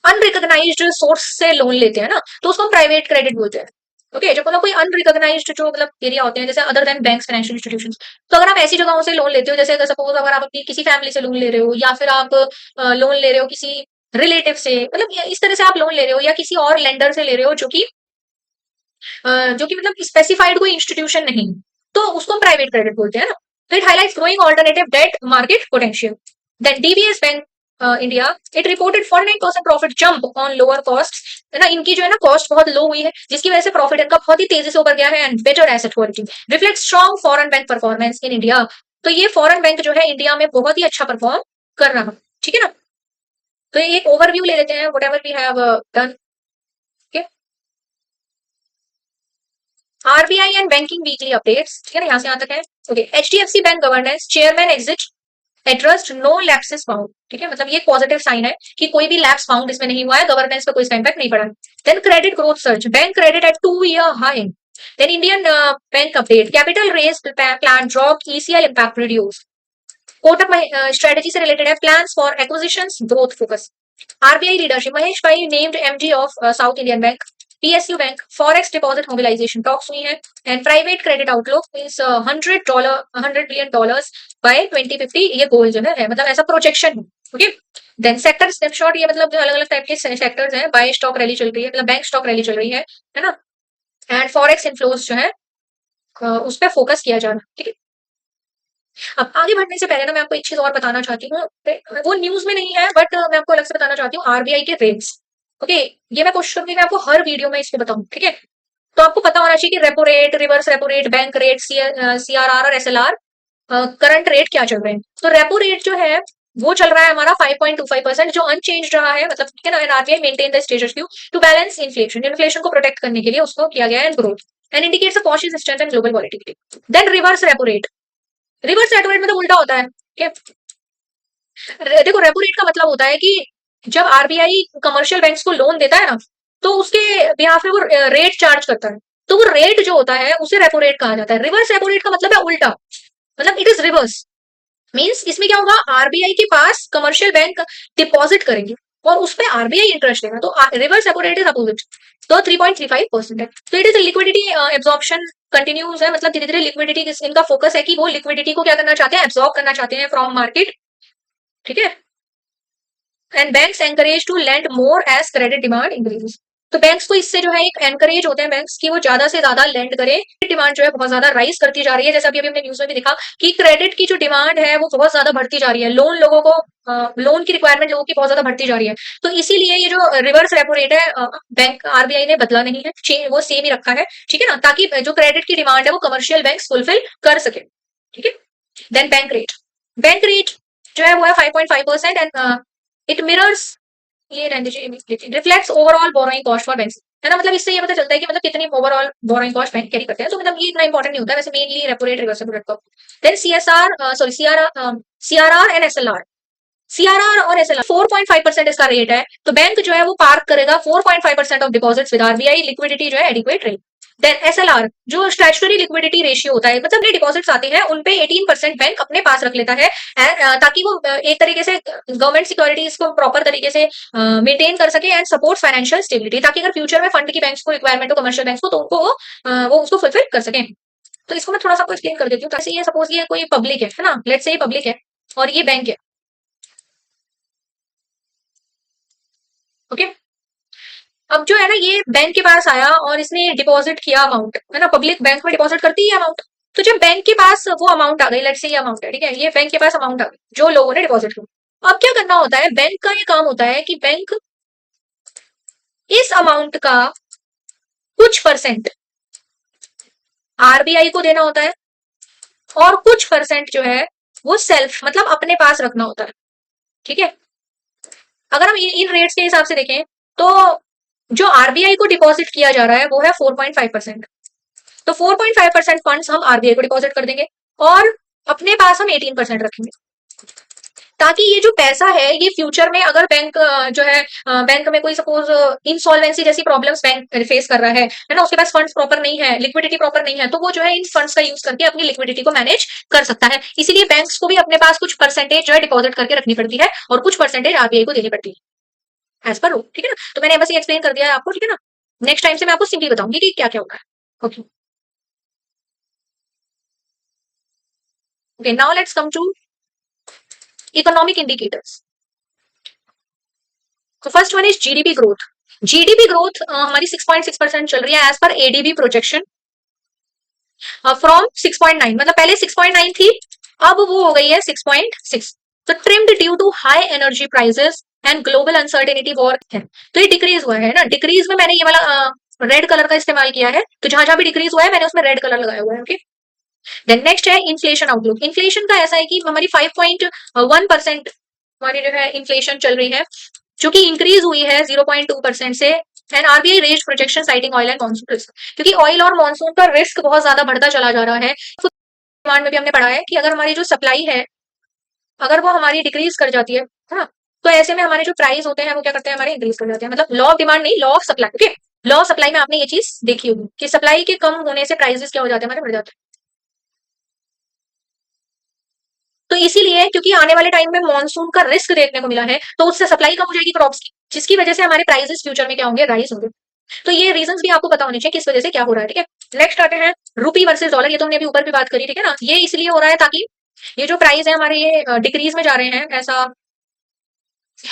Speaker 1: अनरिकॉग्नाइज्ड सोर्स से लोन लेते हैं ना, तो उसको हम प्राइवेट क्रेडिट बोलते हैं। ओके, जब मतलब कोई अनरिकॉग्नाइज्ड जो मतलब एरिया होते हैं जैसे other than banks financial institutions, तो अगर आप ऐसी जगहों से लोन लेते हो, जैसे अगर सपोज अगर आप अपनी किसी फैमिली से लोन ले रहे हो या फिर आप लोन ले रहे हो किसी रिलेटिव से, मतलब इस तरह से आप लोन ले रहे हो या किसी और लेंडर से ले रहे हो जो कि मतलब स्पेसिफाइड कोई इंस्टीट्यूशन नहीं, तो उसको हम प्राइवेट क्रेडिट बोलते हैं ना। तो it highlights growing alternative debt market potential. Then DBS bank India, it reported 49% profit jump on lower cost, है ना, इनकी जो है ना कॉस्ट बहुत लो हुई है जिसकी वजह से प्रॉफिट इनका बहुत ही तेजी से ऊपर गया है। And better asset quality reflect strong foreign bank performance in India. तो ये फॉरेन बैंक जो है इंडिया में बहुत ही अच्छा परफॉर्म कर रहा है, ठीक है ना। तो ये एक ओवरव्यू ले लेते हैं whatever we have done. RBI and banking weekly updates, ठीक है ना, यहाँ से यहाँ तक है। Okay, HDFC bank governance chairman exit addressed no lapses found, ठीक है, मतलब ये पॉजिटिव साइन है कि कोई भी लैप्स फाउंड इसमें नहीं हुआ है, गवर्नेंस पे कोई इसका इम्पैक्ट नहीं पड़ा। Then credit growth search, bank credit at 2-year high. Then Indian bank update, capital raise plan drop, ECL impact reduce. Kotak strategy से रिलेटेड है, plans for acquisitions growth focus. RBI leadership, Mahesh bhai named MD of South Indian bank. PSU bank forex deposit mobilisation talks हुई है। And private credit outlook is $100 billion by 2050, ये गोल जो है मतलब ऐसा प्रोजेक्शन है। ओके, देन सेक्टर स्नैपशॉट, ये मतलब जो अलग अलग टाइप के सेक्टर्स हैं, बाय स्टॉक रैली चल रही है, मतलब बैंक स्टॉक रैली चल रही है ना। एंड फॉरेक्स इनफ्लोज जो है उस पर फोकस किया जा रहा है, ठीक है। अब आगे बढ़ने से पहले ना मैं आपको एक चीज और बताना चाहती हूँ, वो न्यूज में नहीं है बट मैं आपको अलग से बताना चाहती हूँ, आरबीआई के रेट्स। ओके, ये मैं कोशिश करूंगी मैं आपको हर वीडियो में इसको बताऊं, ठीक है। तो आपको पता होना चाहिए कि repo rate, reverse repo rate, bank rate, CRR और एसएलआर करंट रेट क्या चल रहे हैं। तो रेपो रेट जो है वो चल रहा है हमारा 5.25%, जो अनचेंज रहा है, मतलब ठीक है ना। RBI maintain the status quo to balance inflation, inflation को प्रोटेक्ट करने के लिए उसको किया गया है growth and indicates a cautious strength and global volatility. Then reverse repo rate, reverse repo rate मतलब उल्टा होता है, ठीक है। देखो, रेपो रेट का मतलब होता है कि जब आरबीआई कमर्शियल बैंक्स को लोन देता है ना, तो उसके बिहाफ में वो रेट चार्ज करता है, तो वो रेट जो होता है उसे रेपो रेट कहा जाता है। रिवर्स रेपो रेट का मतलब है उल्टा, मतलब इट इज रिवर्स। मींस इसमें क्या होगा, आरबीआई के पास कमर्शियल बैंक डिपॉजिट करेंगे और उस पर आरबीआई इंटरेस्ट देगा, तो reverse repo rate is opposite. तो 3.35% है। तो it is liquidity absorption continues है, मतलब धीरे धीरे लिक्विडिटी, इनका फोकस है कि वो लिक्विडिटी को क्या करना चाहते हैं, एब्जॉर्ब करना चाहते हैं फ्रॉम मार्केट, ठीक है। And banks encourage to lend more as credit demand increases. तो बैंक्स को इससे जो है एक एनकरेज होते हैं बैंक्स की वो ज्यादा से ज्यादा लेंड करें। डिमांड जो है बहुत ज्यादा राइज करती जा रही है, जैसा अभी हमने न्यूज में भी देखा कि क्रेडिट की जो डिमांड है वो बहुत ज्यादा बढ़ती जा रही है, लोन लोगों को लोन की रिक्वायरमेंट लोगों की बहुत ज्यादा बढ़ती जा रही है। तो इसीलिए ये जो रिवर्स रेपो रेट है बैंक आरबीआई ने बदला नहीं है, वो सेम ही रखा है, ठीक है ना, ताकि जो क्रेडिट की डिमांड है वो कमर्शियल बैंक फुलफिल कर सके, ठीक है। देन बैंक रेट जो है वो है 5.5% एंड इट मिरर्स, ये reflects overall borrowing cost for banks, है ना, मतलब इससे ये पता चलता है कि मतलब कितनी overall borrowing cost bank carry करते हैं। तो मतलब ये इतना इंपॉर्टेंट नहीं होता है वैसे, mainly repo rate, reverse repo rate का। Then CSR sorry CRR and SLR, CRR और एसएलआर 4.5% इसका रेट है, तो बैंक जो है वो पार्क करेगा 4.5% of deposits with RBI, liquidity जो है एडिक्वेट रहेगी। देन एसएलआर जो स्टैट्यूटरी लिक्विडिटी रेशियो होता है, मतलब ये डिपॉजिट्स आते हैं उन पे 18% बैंक अपने पास रख लेता है ताकि वो एक तरीके से गवर्नमेंट सिक्योरिटीज को प्रॉपर तरीके से मेंटेन कर सके एंड सपोर्ट फाइनेंशियल स्टेबिलिटी, ताकि अगर फ्यूचर में फंड की बैंक्स को रिक्वायरमेंट हो, कमर्शियल बैंक्स को, तो उनको वो उसको फुलफिल कर सके। तो इसको मैं थोड़ा सा आपको एक्सप्लेन कर देती हूँ। जैसे ये सपोज ये कोई पब्लिक है ना, लेट्स से ये पब्लिक है और ये बैंक है, ओके। अब जो है ना ये बैंक के पास आया और इसने डिपॉजिट किया अमाउंट, है ना, पब्लिक बैंक में डिपॉजिट करती है अमाउंट। तो जब बैंक के पास वो अमाउंट आ गई, लेट्स से ये अमाउंट है, ठीक है, ये बैंक के पास अमाउंट आ गई जो लोगों ने डिपॉजिट किया। अब क्या करना होता है, बैंक का ये काम होता है कि बैंक इस अमाउंट का कुछ परसेंट आरबीआई को देना होता है और कुछ परसेंट जो है वो सेल्फ मतलब अपने पास रखना होता है, ठीक है। अगर हम इन रेट्स के हिसाब से देखें तो जो आरबीआई को डिपॉजिट किया जा रहा है वो है 4.5%। तो 4.5% फंड्स हम आरबीआई को डिपॉजिट कर देंगे और अपने पास हम 18% रखेंगे, ताकि ये जो पैसा है ये फ्यूचर में अगर बैंक जो है बैंक में कोई सपोज इंसॉल्वेंसी जैसी प्रॉब्लम्स बैंक फेस कर रहा है ना, उसके पास फंड्स प्रॉपर नहीं है, लिक्विडिटी प्रॉपर नहीं है, तो वो जो है इन फंड्स का यूज करके अपनी लिक्विडिटी को मैनेज कर सकता है। इसीलिए बैंक्स को भी अपने पास कुछ परसेंटेज जो है डिपॉजिट करके रखनी पड़ती है और कुछ परसेंटेज आरबीआई को देनी पड़ती है एज पर रूल, ठीक है ना। तो मैंने बस ये एक्सप्लेन कर दिया है आपको, ठीक है ना। नेक्स्ट टाइम से मैं आपको सिंपली बताऊंगी कि क्या क्या होता है, okay. Okay, now let's come to economic indicators. So first one is GDP growth. GDP growth हमारी 6.6% चल रही है एज पर एडीबी प्रोजेक्शन फ्रॉम 6.9, मतलब पहले 6.9 थी, अब वो हो गई है 6.6। तो trimmed due to high energy prices and global uncertainty war है, तो ये डिक्रीज हुआ है ना। डिक्रीज में मैंने ये वाला रेड कलर का इस्तेमाल किया है, तो जहां जहां भी डिक्रीज हुआ है मैंने उसमें रेड कलर लगाया हुआ है, ओके। देन नेक्स्ट है इन्फ्लेशन आउटलुक। इन्फ्लेशन का ऐसा है कि हमारी 5.1% हमारी जो है इन्फ्लेशन चल रही है, जो कि इंक्रीज हुई है 0.2% से। And RBI raise projection citing oil and monsoon risk, क्योंकि ऑयल और मॉनसून का रिस्क बहुत ज्यादा बढ़ता चला जा रहा है। तो डिमांड में भी हमने पढ़ा है कि अगर हमारी जो सप्लाई है अगर वो हमारी डिक्रीज कर जाती है ना, तो ऐसे में हमारे जो प्राइस होते हैं वो क्या करते हैं, हमारे इंक्रीज कर जाते हैं। मतलब लॉ ऑफ डिमांड नहीं, law of supply, okay. Law of supply में आपने ये चीज देखी होगी कि सप्लाई के कम होने से प्राइसेस क्या हो जाते हैं, हमारे बढ़ जाते हैं। तो इसीलिए क्योंकि आने वाले टाइम में मॉनसून का रिस्क देखने को मिला है, तो उससे सप्लाई कम हो जाएगी क्रॉप्स की, जिसकी वजह से हमारे प्राइसेस फ्यूचर में क्या होंगे, राइज होंगे। तो ये रीजंस भी आपको पता होने चाहिए किस वजह से क्या हो रहा है, ठीक है। नेक्स्ट आते हैं रूपी वर्सेस डॉलर। ये तो हमने अभी ऊपर भी बात करी, ठीक है ना। ये इसलिए हो रहा है ताकि ये जो प्राइस है हमारे ये डिक्रीज में जा रहे हैं, ऐसा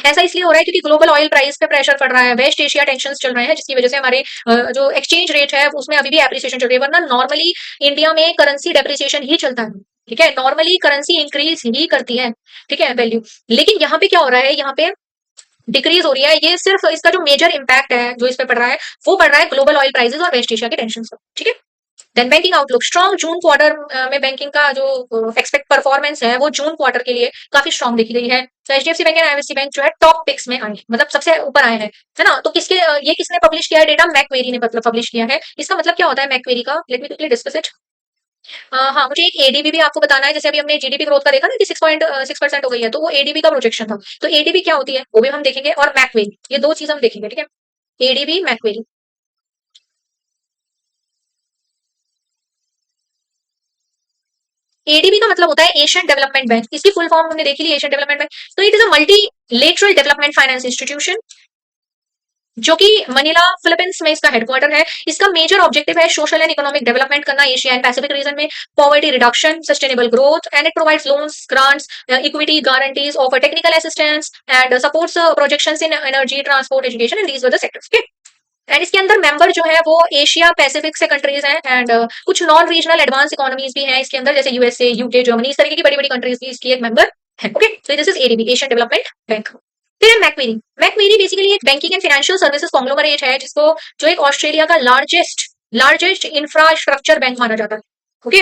Speaker 1: ऐसा इसलिए हो रहा है क्योंकि ग्लोबल ऑयल प्राइस पे प्रेशर पड़ रहा है, वेस्ट एशिया टेंशन चल रहे हैं, जिसकी वजह से हमारे जो एक्सचेंज रेट है उसमें अभी भी एप्रिसिएशन चल रही है। वरना नॉर्मली इंडिया में करेंसी डेप्रिसिएशन ही चलता है, ठीक है। नॉर्मली करेंसी इंक्रीज ही करती है, ठीक है, वैल्यू। लेकिन यहाँ पे क्या हो रहा है, यहाँ पे डिक्रीज हो रही है। ये सिर्फ इसका जो मेजर इंपैक्ट है जो इस पे पड़ रहा है वो पड़ रहा है ग्लोबल ऑयल प्राइसेस और वेस्ट एशिया के टेंशन का, ठीक है। Then banking outlook strong. June quarter में बैंकिंग का जो एक्सपेक्ट परफॉर्मेंस है वो जून क्वार्टर के लिए काफी स्ट्रॉन्ग देखी गई है। तो HDFC bank and IFSC bank जो है टॉप पिक्स में आए, मतलब सबसे ऊपर आए हैं, है ना। तो किसके ये किसने पब्लिश किया है डेटा, मैकवेरी ने मतलब पब्लिश किया है। इसका मतलब क्या होता है मैकवेरी का, late me quickly discuss it. हाँ, मुझे एक एडीबी भी आपको बताना है। जैसे अभी हमने जीडीपी ग्रोथ का देखा ना कि 6.6% हो गई है, तो वो एडीबी का प्रोजेक्शन था। तो एडीबी क्या होती है वो भी हम देखेंगे, और मैकवेरी, ये दो चीज हम देखेंगे, ठीक है। एडीबी मैकवेरी। एडीबी का मतलब होता है एशियन डेवलपमेंट बैंक। इसकी फुल फॉर्म हमने देखी ली, एशियन डेवलपमेंट बैंक। तो it is a multilateral development finance institution जो कि मनीला फिलीपींस में इसका हेडक्वार्टर है। इसका मेजर ऑब्जेक्टिव है सोशल एंड इकोनॉमिक डेवलपमेंट करना एशिया एंड पैसिफिक रीजन में, poverty reduction, sustainable growth, and it provides loans, grants, equity guarantees, offer technical assistance and supports projections in energy, transport, education and these were the sectors, okay. And इसके अंदर मेंबर जो है वो एशिया पैसिफिक से कंट्रीज हैं एंड कुछ नॉन रीजनल एडवांस इकोनॉमीज भी हैं इसके अंदर, जैसे यूएसए, यूके, जर्मनी, इस तरीके की बड़ी बड़ी कंट्रीज भी इसकी एक मेंबर है, ओके। तो this is ADB, Asian development bank. फिर मैकवेरी। मैकवेरी बेसिकली एक banking and financial services conglomerate है, जिसको जो एक ऑस्ट्रेलिया का लार्जेस्ट इंफ्रास्ट्रक्चर बैंक माना जाता है, ओके।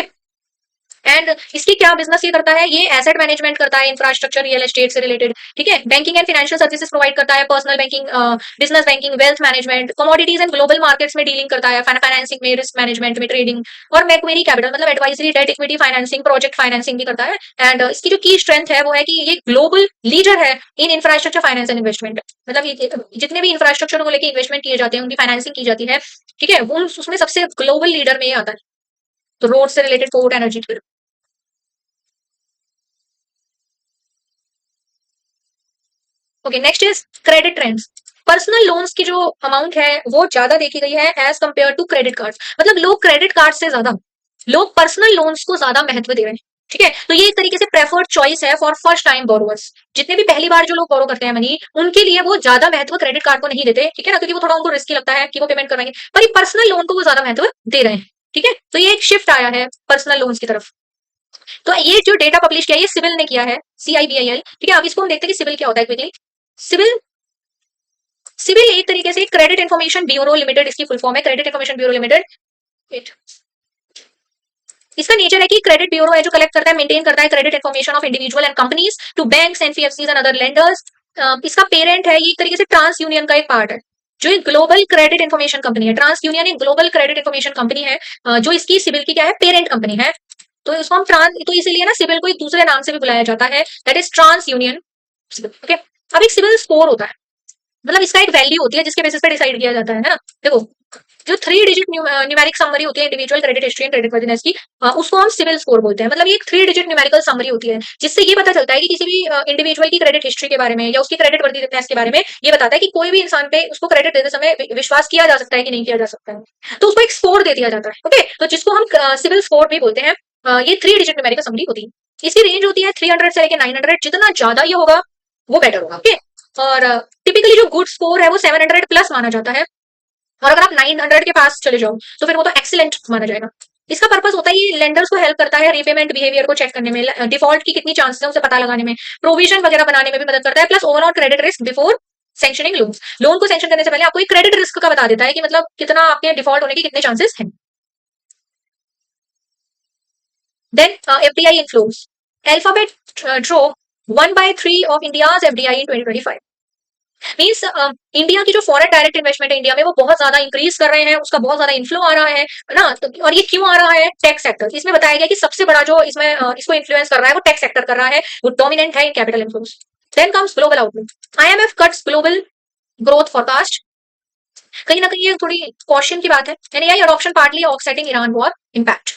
Speaker 1: एंड इसकी क्या बिजनेस ये करता है, ये एसेट मैनेजमेंट करता है, इंफ्रास्ट्रक्चर रियल एस्टेट से रिलेटेड, ठीक है, banking and financial services provide करता है, personal banking, business banking, wealth management, commodities and global markets में डीलिंग करता है, फाइनेंसिंग में, रिस्क मैनेजमेंट में, ट्रेडिंग और मैक्वेरी कैपिटल मतलब advisory, debt equity financing, project financing भी करता है। एंड इसकी जो की स्ट्रेंथ है वो है कि ये ग्लोबल लीडर है in infrastructure finance and investment, मतलब ये जितने भी इंफ्रास्ट्रक्चर को लेकर इन्वेस्टमेंट किए जाते हैं उनकी फाइनेंसिंग की जाती है, ठीक है, वो उसमें सबसे ग्लोबल लीडर में ये आता है। तो रोड से related port energy. Okay, next is credit trends. Personal loans की जो अमाउंट है वो ज्यादा देखी गई है as compare to credit cards, मतलब लोग क्रेडिट कार्ड से ज्यादा लोग पर्सनल लोन्स को ज्यादा महत्व दे रहे हैं, ठीक है, तो ये एक तरीके से प्रेफर्ड चॉइस है फॉर फर्स्ट टाइम बोरोवर्स। जितने भी पहली बार जो लोग बोरो करते हैं मनी, उनके लिए वो ज्यादा महत्व क्रेडिट कार्ड को नहीं देते, ठीक है ना, क्योंकि वो थोड़ा उनको रिस्की लगता है कि वो पेमेंट कराएंगे, पर ये पर्सनल लोन को वो ज्यादा महत्व दे रहे हैं, ठीक है, तो ये एक शिफ्ट आया है पर्सनल लोन्स की तरफ। तो ये जो डेटा पब्लिश किया है ये सिविल ने किया है, CIBIL, ठीक है। अब इसको हम देखते हैं कि सिविल क्या होता है क्विकली। सिविल सिविल एक तरीके से क्रेडिट इन्फॉर्मेशन ब्यूरो लिमिटेड, इसकी फुल फॉर्म है क्रेडिट इन्फॉर्मेशन ब्यूरो लिमिटेड। इसका नेचर है कि क्रेडिट ब्यूरो है जो कलेक्ट करता है, मेंटेन करता है credit information of individual and companies to banks, NBFCs and other lenders. इसका पेरेंट है, ये एक तरीके से ट्रांस यूनियन का एक पार्ट है, जो एक ग्लोबल क्रेडिट इन्फॉर्मेशन कंपनी है। ट्रांस यूनियन एक ग्लोबल क्रेडिट इन्फॉर्मेशन कंपनी है, जो इसकी सिविल की क्या है, पेरेंट कंपनी है। तो इसको हम ट्रांस, तो इसीलिए ना सिविल को एक दूसरे नाम से भी बुलाया जाता है, that is TransUnion CIBIL. Okay, अब एक सिविल स्कोर होता है, मतलब इसका एक वैल्यू होती है जिसके बेसिस पे डिसाइड किया जाता है ना। देखो, जो 3 डिजिट न्यूमेरिक समरी होती है individual credit history and credit worthiness की, उसको हम सिविल स्कोर बोलते हैं। मतलब ये एक 3 डिजिट न्यूमेरिकल समरी होती है जिससे ये पता चलता है कि किसी भी इंडिविजुअल की क्रेडिट हिस्ट्री के बारे में या उसकी क्रेडिट वर्दिनेस के बारे में ये बताता है कि कोई भी इंसान पे उसको क्रेडिट देते समय विश्वास किया जा सकता है कि नहीं किया जा सकता है, तो उसको एक स्कोर दे दिया जाता है। ओके, तो जिसको हम सिविल स्कोर भी बोलते हैं। ये 3 डिजिट न्यूमेरिकल समरी होती है, इसकी रेंज होती है 300 से लेकर 900, जितना ज्यादा ये होगा वो बेटर होगा। ओके, और टिपिकली जो गुड स्कोर है वो 700 प्लस माना जाता है, और अगर आप 900 के पास चले जाओ तो फिर वो तो एक्सीलेंट माना जाएगा। इसका पर्पस होता है ये लेंडर्स को हेल्प करता है रीपेमेंट बिहेवियर को चेक करने में, डिफॉल्ट की कितनी चांसेस है उसे पता लगाने में, प्रोविजन वगैरह बनाने में भी मदद करता है, plus overall credit risk before sanctioning loan को सेंक्शन करने से पहले आपको एक क्रेडिट रिस्क का बता देता है कि मतलब कितना आपके डिफॉल्ट होने के कितने चांसेस हैं। Then FDI inflows, Alphabet draw 1/3 of India's FDI in 2025। Means India की जो फॉरेन डायरेक्ट इन्वेस्टमेंट है इंडिया में वो बहुत ज्यादा इंक्रीज कर रहे हैं, उसका बहुत ज्यादा इन्फ्लो आ रहा है ना। तो और ये क्यों आ रहा है, टेक सेक्टर, इसमें बताया गया कि सबसे बड़ा जो इसमें इसको इन्फ्लुएंस कर रहा है वो टेक सेक्टर कर रहा है, वो डोमिनेंट है in capital inflows. Then comes global outlook, IMF cuts global growth forecast. कहीं ना कहीं ये थोड़ी कॉशन की बात है, यानी AI adoption partly offsetting Iran war impact.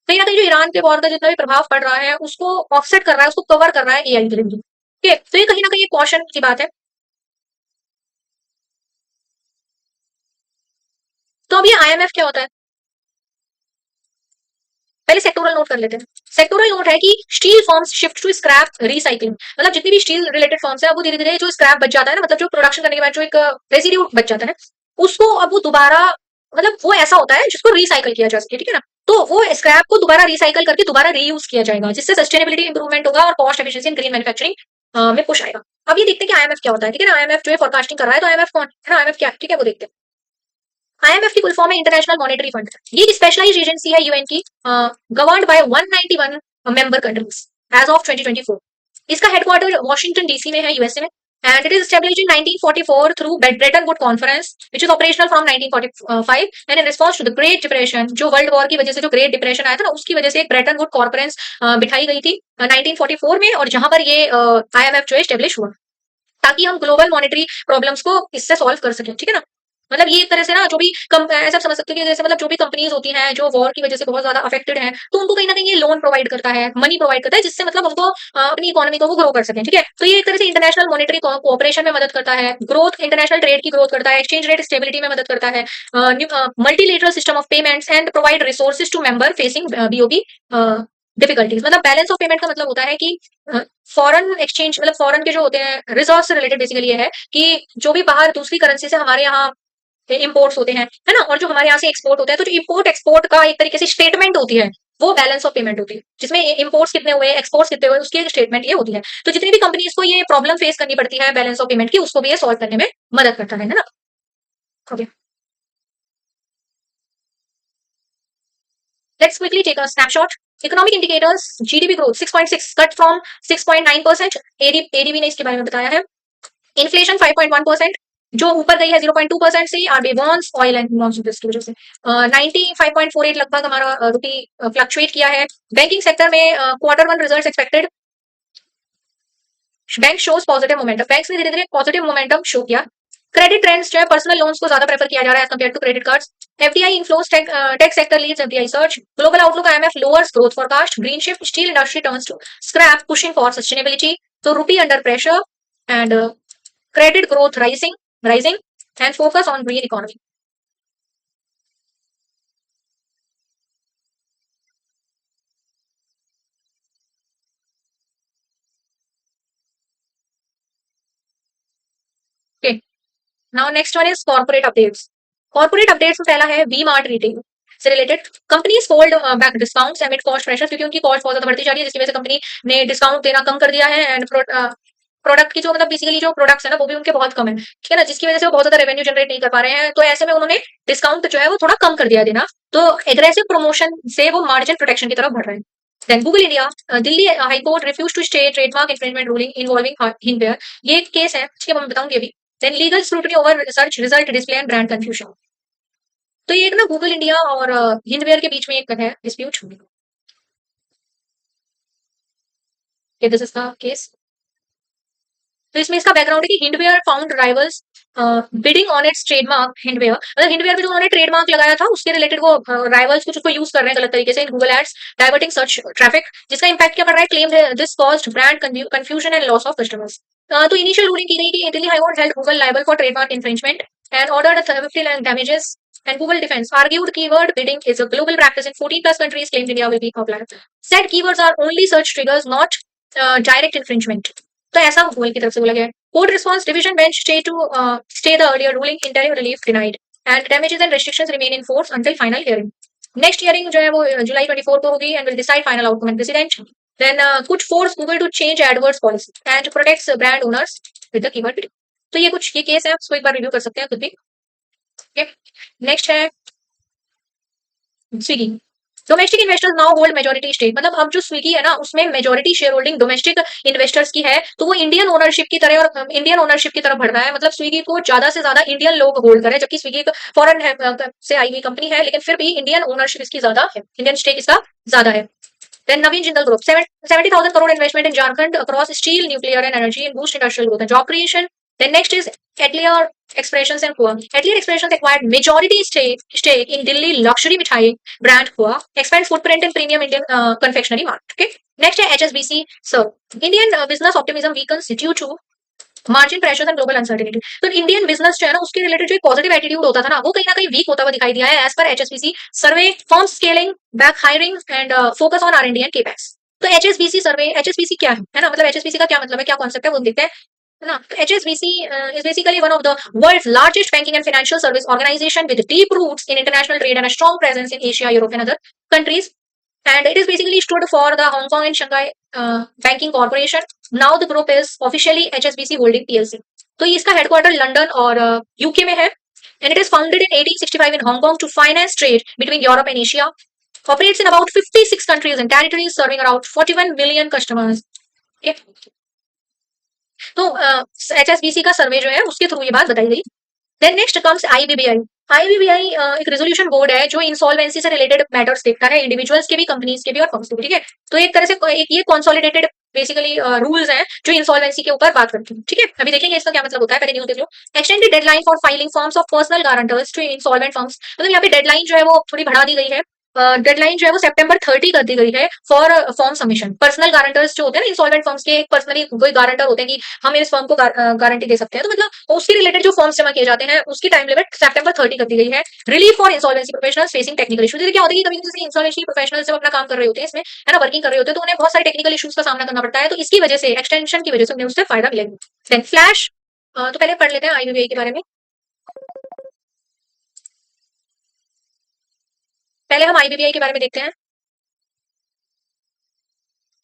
Speaker 1: कहीं ना कहीं जो ईरान के वॉर का जितना भी प्रभाव पड़ रहा है उसको ऑफसेट कर रहा है, उसको कवर कर रहा है AI डिलीवरी। ठीक है, तो ये कहीं ना कहीं कॉशन की बात है। तो अब ये IMF क्या होता है, पहले सेक्टोरल नोट कर लेते हैं। सेक्टोरल नोट है कि steel firms shift to scrap recycling, मतलब जितनी भी स्टील रिलेटेड फॉर्म्स है वो धीरे धीरे जो स्क्रैप बच जाता है ना, मतलब जो प्रोडक्शन करने के बाद जो एक रेसिड्यू बच जाता है उसको अब वो दोबारा, मतलब वो ऐसा होता है जिसको रिसाइकल किया जा सके, ठीक है ना, तो वो स्क्रैप को दोबारा रिसाइकल करके दोबारा रीयूज किया जाएगा, जिससे सस्टेनेबिलिटी इंप्रूवमेंट होगा और कॉस्ट एफिशिएंसी इन ग्रीन मैन्युफैक्चरिंग में पुश आएगा। अब ये देखते हैं कि IMF क्या होता है, ठीक है ना, IMF जो है फोरकास्टिंग कर रहा है, तो IMF कौन है ना, IMF क्या, ठीक है, वो देखते हैं। IMF की फुल फॉर्म है इंटरनेशनल मॉनेटरी फंड, ये स्पेशलाइज्ड एजेंसी है UN की, governed by 191 member countries as of 2024। इसका हेडक्वार्टर वॉशिंगटन DC में है, USA में, and it is established in 1944 through Bretton Woods conference which is operational from 1945 and in response to the great depression, जो वर्ल्ड वॉर की वजह से जो ग्रेट डिप्रेशन आया था ना उसकी वजह से एक ब्रेटन वुड कॉन्फ्रेंस बिठाई गई थी 1944 में, और जहां पर ये IMF जो है एस्टेब्लिश हुआ ताकि हम ग्लोबल मॉनेटरी प्रॉब्लम्स को इससे सॉल्व कर सकें, ठीक है ना। मतलब ये एक तरह से ना जो भी ऐसा समझ सकते हो कि जैसे मतलब जो भी कंपनीज होती हैं जो वॉर की वजह से बहुत ज्यादा अफेक्टेड हैं, तो उनको कहीं ना कहीं ये लोन प्रोवाइड करता है, मनी प्रोवाइड करता है, जिससे मतलब उनको अपनी इकोनॉमी को वो ग्रो कर सकें, ठीक है। तो ये एक तरह से इंटरनेशनल मॉनेटरी कोऑपरेशन में मदद करता है, ग्रोथ, इंटरनेशनल ट्रेड की ग्रोथ करता है, एक्सचेंज रेट स्टेबिलिटी में मदद करता है, multilateral system of payments and provide resources to member facing BOP difficulties. मतलब बैलेंस ऑफ पेमेंट का मतलब होता है कि फॉरेन एक्सचेंज, मतलब फॉरेन के जो होते हैं रिजर्व से रिलेटेड बेसिकली ये है कि जो भी बाहर दूसरी करेंसी से हमारे यहाँ इंपोर्ट्स होते हैं, है ना, और जो हमारे यहाँ से एक्सपोर्ट होते हैं, तो जो इंपोर्ट एक्सपोर्ट का एक तरीके से स्टेटमेंट होती है वो बैलेंस ऑफ पेमेंट होती है, जिसमें इंपोर्ट्स कितने हुए, एक्सपोर्ट्स कितने हुए, उसकी एक स्टेटमेंट ये होती है। तो जितनी भी कंपनीज को ये प्रॉब्लम फेस करनी पड़ती है बैलेंस ऑफ पेमेंट की, उसको भी ये सॉल्व करने में मदद करता है ना। Okay, Let's quickly take a snapshot. Economic indicators, GDP growth 6.6 cut from 6.9%. ADB ने इसके बारे में बताया है. इन्फ्लेशन 5.1%, जो ऊपर गई है 0.2% से. RBI bonds, oil and monsoon की वजह से 95.48 लगभग हमारा रुपी फ्लक्चुएट किया है. बैंकिंग सेक्टर में quarter one results expected. Bank shows positive momentum. Bank ने धीरे धीरे पॉजिटिव मोमेंटम शो किया. क्रेडिट ट्रेंड्स जो है पर्सनल लोन्स को ज्यादा प्रेफर किया जा रहा है compare to credit cards. FDI inflows, tech sector leads FDI search. Global outlook, IMF lowers growth forecast. Green shift, steel industry turns to scrap, pushing for sustainability. तो rupee under pressure and credit growth rising and focus on green economy. Okay, now next one is corporate updates. Corporate updates में पहला है वी मार्ट रिटेल से related. Companies fold back discounts एमिड cost pressure, क्योंकि उनकी कॉस्ट बहुत ज्यादा बढ़ती जा रही है, जिसकी वजह से कंपनी ने डिस्काउंट देना कम कर दिया है. एंड प्रोडक्ट की जो मतलब बेसिकली जो प्रोडक्ट्स है ना वो भी उनके बहुत कम है, ठीक है ना, जिसकी वजह से वो बहुत ज्यादा रेवेन्यू जनरेट नहीं कर पा रहे हैं. तो ऐसे में उन्होंने डिस्काउंट जो है वो थोड़ा कम कर दिया देना. तो एग्रेसिव प्रमोशन से वो मार्जिन प्रोटेक्शन की तरफ बढ़ रहे हैं. Then Google India, Delhi high court refuse to stay trademark infringement ruling involving Hindware. ये एक केस है, ठीक है, मैं बताऊंगी अभी. Then legal scrutiny over search result display and brand confusion. तो ये एक ना गूगल इंडिया और हिंडवेयर के बीच में एक है dispute. This is the case. तो इसमें इसका बैकग्राउंड है कि Hindware found rivals bidding on it's trademark. Hindware मतलब हिंडवेयर पे जो उन्होंने ट्रेडमार्क लगाया था उसके रिलेटेड वो राइवल्स कुछ उसको यूज कर रहे हैं गलत तरीके से in Google ads, diverting search traffic, जिसका इंपैक्ट क्या पड़ रहा है. Claim this caused brand confusion and loss of customers. तो इनिशियल रूलिंग की गई कि Delhi high court held Google liable for trademark infringement and ordered 50 lakh damages. And Google Defense argued keyword bidding is a global practice in 14 plus countries, claimed India will be compliant. Said keywords are only search triggers, not direct infringement. तो ऐसा गूगल की तरफ से बोला गया है. Court response, division bench stay the earlier ruling, interim relief denied, and damages and restrictions remain in force until final hearing. Next hearing जो है वो जुलाई 24 को होगी and will decide final outcome and president. Then कुछ force Google to change AdWords policy and protects brand owners with the keyword bidding. तो ये कुछ ये केस है, उसको एक बार रिव्यू कर सकते हैं खुद भी. नेक्स्ट है Swiggy. Domestic investors now hold majority stake. मतलब अब जो स्विगी है ना उसमें majority share holding domestic investors की है, तो वो इंडियन ओनरशिप की तरह और इंडियन ओनरशिप की तरफ बढ़ रहा है. मतलब स्विगी को ज्यादा से ज्यादा इंडियन लोग होल्ड कर रहे हैं, जबकि स्विगी एक फॉरेन से आई हुई कंपनी है, लेकिन फिर भी इंडियन ओनरशिप इसकी ज्यादा है, इंडियन स्टेक इसका ज्यादा है. Then Navin Jindal Group, 70,000 crore investment in Jharkhand across steel, nuclear and energy and boost industrial growth and job creation. Then next is Atelier Expressions and Khoa. Atelier Expressions acquired majority stake in Delhi luxury mithai brand Khoa, expands footprint in premium Indian confectionery market. Okay. Next है HSBC. So Indian business optimism weakens due to margin pressure and global uncertainty. तो इंडियन बिजनेस जो है ना उसके रिलेटेड जो पॉजिटिव एटीट्यूड होता था ना वो कहीं ना कहीं वीक होता हुआ दिखाई दिया है as per HSBC survey. Firms scaling back hiring and focus on our Indian capex. तो एचएसबीसी सर्वे, एचएसबीसी क्या है ना, मतलब एचएसबीसी का क्या मतलब है, क्या कॉन्सेप्ट है वो देखते हैं, है ना. HSBC is basically one of the world's largest banking and financial service organization with deep roots in international trade and a strong presence in Asia, Europe and other countries. And it is basically stood for the Hong Kong and Shanghai Banking Corporation. Now the group is officially HSBC Holding PLC. तो इसका हेडक्वार्टर लंदन और यूके में है. And it is founded in 1865 in Hong Kong to finance trade between Europe and Asia. Operates in about 56 countries and territories, serving around 41 million customers. Okay. तो HSBC का सर्वे जो है उसके थ्रू ये बात बताई गई. Then next comes IBBI. IBBI एक रेजोल्यूशन बोर्ड है जो इंसॉल्वेंसी से रिलेटेड मैटर्स देखता है, इंडिविजुअल्स के भी, कंपनीज के भी और फर्म्स के भी, ठीक है. तो एक तरह से एक ये कंसोलिडेटेड बेसिकली रूल्स हैं जो इंसॉल्वेंसी के ऊपर बात करते हैं, ठीक है. अभी देखेंगे इसका क्या मतलब होता है, पहले न्यूज देख लो. Extended deadline for filing forms of personal guarantors to insolvent firms. मतलब यहाँ पे डेडलाइन जो है वो थोड़ी बढ़ा दी गई है. डेडलाइन जो है वो सितंबर 30 कर दी गई है for form submission. Personal guarantors जो होते हैं ना इंसॉल्वेंट फर्म्स के, पर्सनली कोई गारंटर होते हैं कि हम इस फर्म को गारंटी दे सकते हैं, तो मतलब उसके रिलेटेड जो फॉर्म्स जमा किए जाते हैं उसकी टाइम लिमिट सितंबर 30 कर दी गई है. Relief for insolvency professionals facing technical issues. क्या होता है कि कभी जैसे इंसॉल्वेंसी प्रोफेशनल्स जब अपना काम कर रहे होते हैं इसमें, है ना, वर्किंग कर रहे होते हैं, तो उन्हें बहुत सारे टेक्निकल इशूज का सामना करना पड़ता है. तो इसकी वजह से, एक्सटेंशन की वजह से उन्हें उससे फायदा मिलेगा. Then flash. तो पहले पढ़ लेते हैं IBBI के बारे में. पहले हम IBBI के बारे में देखते हैं.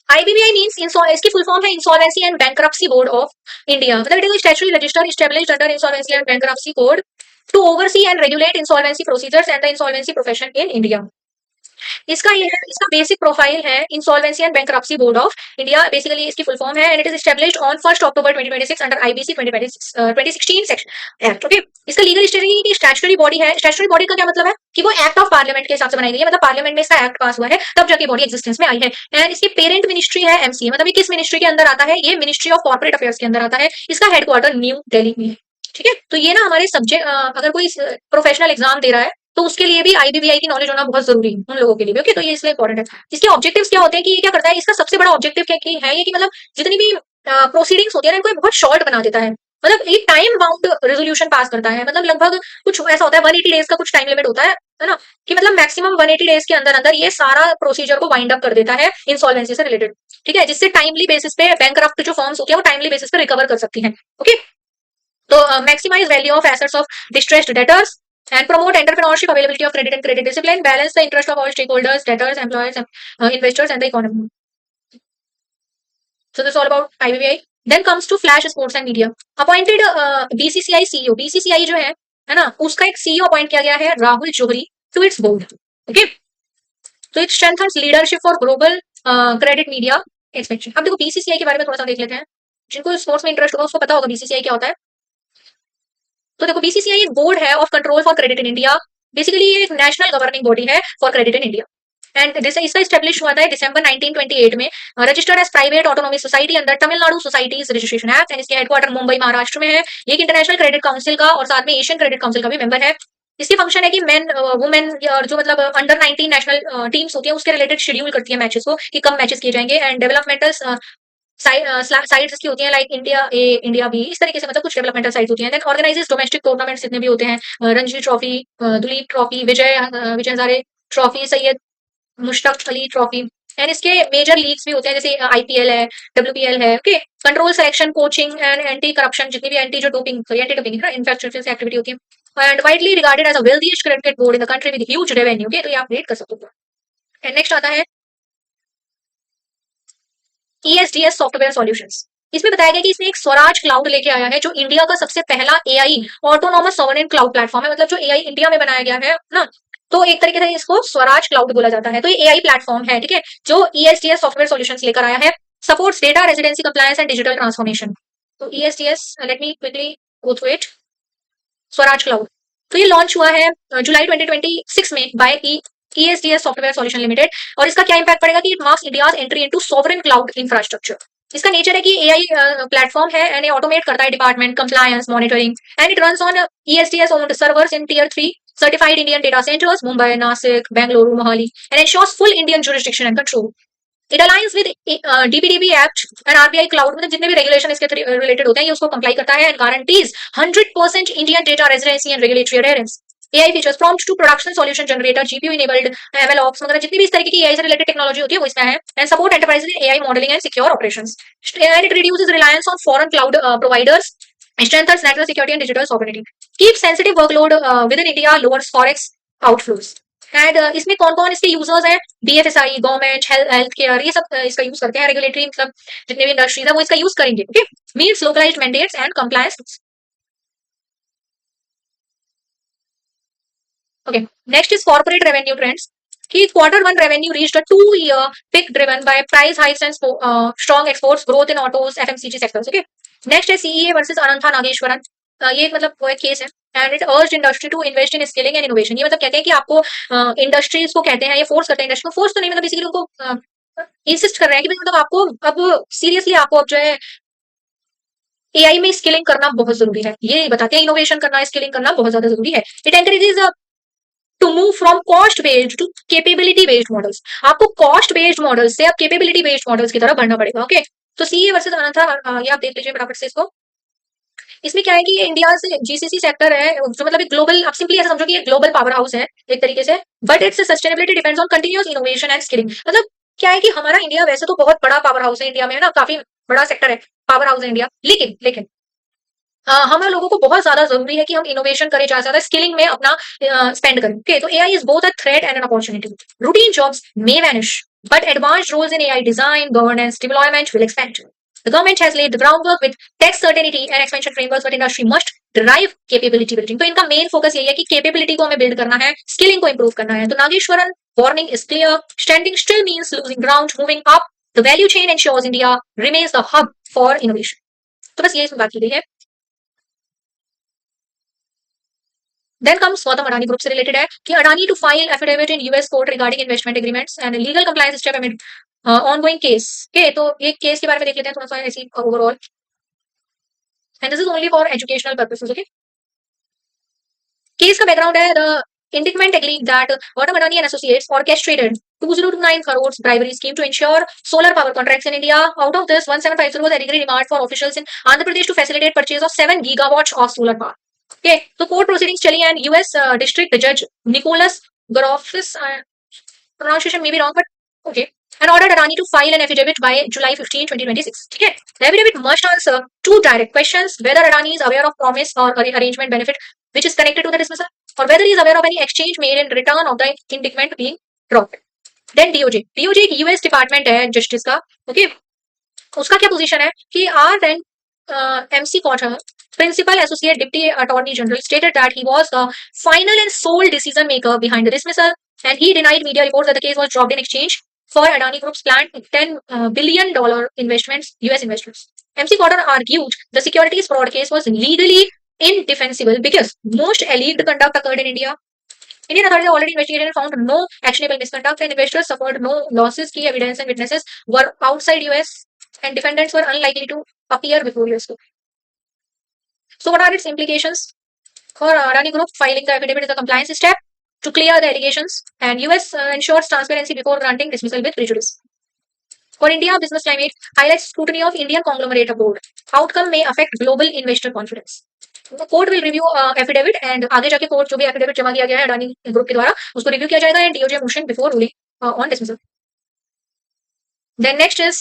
Speaker 1: IBBI मींस इसकी फुल फॉर्म है insolvency and bankruptcy board of India. मतलब it is statutory register established under insolvency and bankruptcy code to oversee and regulate insolvency procedures and the insolvency profession in India. इसका ये है, इसका बेसिक प्रोफाइल है insolvency and bankruptcy board of India, basically इसकी फुल फॉर्म है, and it is established on 1 October 2026 under IBC 2016 section act. Okay, इसका लीगल स्टेटस की स्टैट्यूटरी बॉडी है। स्टैट्यूटरी बॉडी का क्या मतलब है कि वो एक्ट ऑफ पार्लियामेंट के हिसाब से बनाई गई है, मतलब पार्लियामेंट में इसका एक्ट पास हुआ है तब जाके बॉडी एग्जिस्टेंस में आई है। एंड इसकी पेरेंट मिनिस्ट्री है एमसीए, मतलब ये किस मिनिस्ट्री के अंदर आता है, ये मिनिस्ट्री ऑफ कॉर्पोरेट अफेयर्स के अंदर आता है। इसका हेडक्वार्टर न्यू दिल्ली में है। ठीक है, तो ये ना हमारे सब्जेक्ट, अगर कोई प्रोफेशनल एग्जाम दे रहा है तो उसके लिए भी आईबीबीआई की नॉलेज होना बहुत जरूरी है उन लोगों के लिए भी। ओके, तो ये इसलिए इंपॉर्टेंट है। इसके ऑब्जेक्टिव्स क्या होते हैं कि ये क्या करता है, इसका सबसे बड़ा ऑब्जेक्टिव क्या है ये कि मतलब जितनी भी प्रोसीडिंग्स होती है ना इनको बहुत शॉर्ट बना देता है। मतलब एक टाइम बाउंड रेजोल्यूशन पास करता है, मतलब लगभग कुछ ऐसा होता है 180 डेज का कुछ टाइम लिमिट होता है ना, कि मतलब मैक्सिमम 180 डेज के अंदर अंदर ये सारा प्रोसीजर को वाइंड अप कर देता है इंसॉल्वेंसी से रिलेटेड। ठीक है, जिससे टाइमली बेसिस पे बैंकरप्ट जो फॉर्म्स होती है वो टाइमली बेसिस पे रिकवर कर सकती है। ओके, तो maximise value of assets of distressed debtors and promote entrepreneurship, availability of credit and credit discipline, balance the interest of all stakeholders, debtors, employers, investors and the economy. So this is all about IBBI. Then comes to Flash Sports and Media. Appointed BCCI CEO, BCCI जो है ना, उसका एक CEO अपॉइंट किया गया है राहुल जोहरी to its board. Okay, तो it strengthens leadership for global credit media expansion. अब देखो BCCI के बारे में थोड़ा सा देख लेते हैं, जिनको स्पोर्ट्स में इंटरेस्ट होगा उसको पता होगा BCCI क्या होता है। तो देखो बीसीसीआई एक बोर्ड है of control for credit in India, basically ये एक नेशनल गवर्निंग बॉडी है for credit in India. And इसका स्टेब्लिश हुआ था दिसंबर 1928 में, registered as private autonomous society under Tamil Nadu societies registration act, and इसके हेडक्वार्टर मुंबई महाराष्ट्र में है। ये एक इंटरनेशनल क्रेडिट काउंसिल का और साथ में एशियन क्रेडिट काउंसिल का भी मेंबर है। इसकी फंक्शन है कि मेन वुमेन और जो मतलब अंडर 19 नेशनल टीम्स होती है उसके रिलेटेड शेड्यूल करती है मैचेस को कि कब मैचेस किए जाएंगे, एंड डेवलपमेंटल साइट्स की होती हैं लाइक इंडिया ए इंडिया बी, इस तरीके से मतलब कुछ डेवलपमेंटल साइट्स होती हैं। देन ऑर्गेनाइजेस डोमेस्टिक टूर्नामेंट्स जितने भी होते हैं, Ranji trophy, Duleep trophy, Vijay Hazare trophy, Syed Mushtaq Ali trophy, and इसके मेजर लीग्स भी होते हैं जैसे आईपीएल है, डब्ल्यूपीएल है। Okay, control selection coaching and anti corruption, जितनी भी एंटी जो डोपिंग एंटी डोपिंग इन्फ्रास्ट्रक्चर से एक्टिविटी होती है, and widely regarded as a wealthiest cricket board in the country with huge revenue. Okay, तो ये आप रेट कर सकते हो। एंड नेक्स्ट आता है ESDS सॉफ्टवेयर सॉल्यूशंस। इसमें बताया गया कि इसने एक स्वराज क्लाउड लेके आया है जो इंडिया का सबसे पहला AI autonomous sovereign cloud platform है, मतलब जो एआई इंडिया में बनाया गया है ना, तो एक तरीके से इसको स्वराज क्लाउड बोला जाता है। तो ये एआई प्लेटफॉर्म है, ठीक है, जो ESDS सॉफ्टवेयर सॉल्यूशंस लेकर आया है, supports data residency compliance and digital transformation. तो ESDS, let me quickly go through it. Swaraj cloud, तो ये लॉन्च हुआ है जुलाई 2026 में by ESDS software solution limited, और इसका क्या इंपैक्ट पड़ेगा कि it marks India's entry into sovereign cloud infrastructure. इसका नेचर है कि एआई प्लेटफॉर्म है एंड ऑटोमेट करता है department compliance monitoring, and it runs on ESDS owned servers in tier 3 certified Indian data centres Mumbai, Nashik, Bengaluru, Mohali, and ensures full Indian jurisdiction and control. It aligns with DPDP act and RBI cloud, मतलब जितने भी रेगुलेशन इसके रिलेटेड होते हैं ये उसको कंप्लाई करता है, and guarantees 100% Indian data residency and regulatory adherence. AI features prompt to production solution generator, GPU enabled MLOps, मतलब जितनी भी इस तरीके की AI से रिलेटेड टेक्नोलॉजी होती है वो इसमें है, and support enterprises in AI modelling and secure operations, and it reduces reliance on foreign cloud providers, strengthens network security and digital sovereignty, keeps sensitive workload within India, lowers forex outflows। And इसमें कौन कौन इसके यूजर्स हैं, BFSI, गवर्नमेंट, हेल्थ केयर, ये सब इसका यूज करते हैं। रेगुलेटरी मतलब जितने भी इंडस्ट्रीज है वो इसका यूज करेंगे। Okay, means localised mandates and compliance. Okay, next is corporate revenue trends. कि Q1 revenue reached a 2-year peak driven by price hikes and strong exports, growth in autos, FMCG sectors. Okay, next is CEA versus Anantha Nageshwaran. ये मतलब वो एक केस है, and it urged industry to invest in skilling and innovation. ये मतलब कहते हैं कि आपको इंडस्ट्रीज को कहते हैं, ये फोर्स करते हैं इंडस्ट्री को, फोर्स तो नहीं मतलब बेसिकली उनको इंसिस्ट कर रहे हैं कि मतलब आपको अब सीरियसली आपको अब जो है एआई में स्किलिंग करना बहुत जरूरी है। ये बताते हैं इनोवेशन करना, स्किलिंग करना बहुत ज्यादा जरूरी है। It encourages to move from cost based to capability based models. आपको कॉस्ट बेस्ड मॉडल्स से अब कैपेबिलिटी बेस्ड मॉडल्स की तरफ बढ़ना पड़ेगा। ओके, तो सीए वर्सेस अनंथा, ये आप देख लीजिए फटाफट से इसको। इसमें क्या है कि ये इंडिया से जीसीसी सेक्टर है जो मतलब एक ग्लोबल, आप सिंपली ऐसा समझो कि एक ग्लोबल पावर हाउस है एक तरीके से, but it's sustainability depends on continuous innovation and skilling. मतलब क्या है कि हमारा इंडिया वैसे तो बहुत बड़ा पावर हाउस है इंडिया में, है ना, काफी बड़ा सेक्टर है, पावर हाउस है इंडिया, लेकिन लेकिन हम लोगों को बहुत ज्यादा जरूरी है कि हम इनोवेशन करें, ज्यादा ज्यादा स्किलिंग में अपना स्पेंड करें। ओके, तो AI is both a threat and an opportunity. Routine jobs may vanish but advanced roles in AI design, governance, deployment will expand. The government has laid the groundwork with tax certainty and expansion frameworks, but industry must drive capability building. तो इनका मेन फोकस यही है कि कैपेबिलिटी को हमें बिल्ड करना है, स्किलिंग को इंप्रूव करना है। तो Nageswaran warning is clear. Standing still means losing ground. Moving up the value chain ensures India remains the hub for innovation. तो बस ये इसमें बात की गई है. Then comes Gautam Adani Group से related है कि Adani to file affidavit in US court regarding investment agreements and legal compliance step amid ongoing case. Okay, तो ये केस के बारे में देख लेते हैं थोड़ा सा ऐसी overall. And this is only for educational purposes. Okay. Case का बैकग्राउंड है the indictment alleged that Gautam Adani and Associates orchestrated 2029 crores bribery scheme to ensure solar power contracts in India. Out of this, 1750 was illegally demand for officials in Andhra Pradesh to facilitate purchase of 7 gigawatts of solar power. Okay, so court proceedings chali and US District Judge Nicholas Garofis, pronunciation may be wrong, but okay, and ordered Adani to file an affidavit by July 15, 2026. Okay, the affidavit must answer two direct questions: whether Adani is aware of promise or arrangement benefit which is connected to the dismissal, or whether he is aware of any exchange made in return of the indictment being dropped. Then DOJ एक US डिपार्टमेंट है जस्टिस का. ओके, उसका क्या पोजीशन है कि R and MC Kothar, Principal Associate Deputy Attorney General, stated that he was the final and sole decision maker behind the dismissal, and he denied media reports that the case was dropped in exchange for Adani Group's planned $10 billion investments, US investors. MC Kothar argued the securities fraud case was legally indefensible because most alleged conduct occurred in India. Indian authorities have already investigated and found no actionable misconduct, and investors suffered no losses. Key evidence and witnesses were outside US, and defendants were unlikely to appear before US court. So, what are its implications? For Adani Group, filing the affidavit is a compliance step to clear the allegations, and US ensures transparency before granting dismissal with prejudice. For India, business climate highlights scrutiny of Indian conglomerate abroad. Outcome may affect global investor confidence. The court will review affidavit, and आगे जाके कोर्ट जो भी affidavit जमा किया गया है अडानी ग्रुप के द्वारा उसको रिव्यू किया जाएगा and DOJ motion before ruling on dismissal. Then next is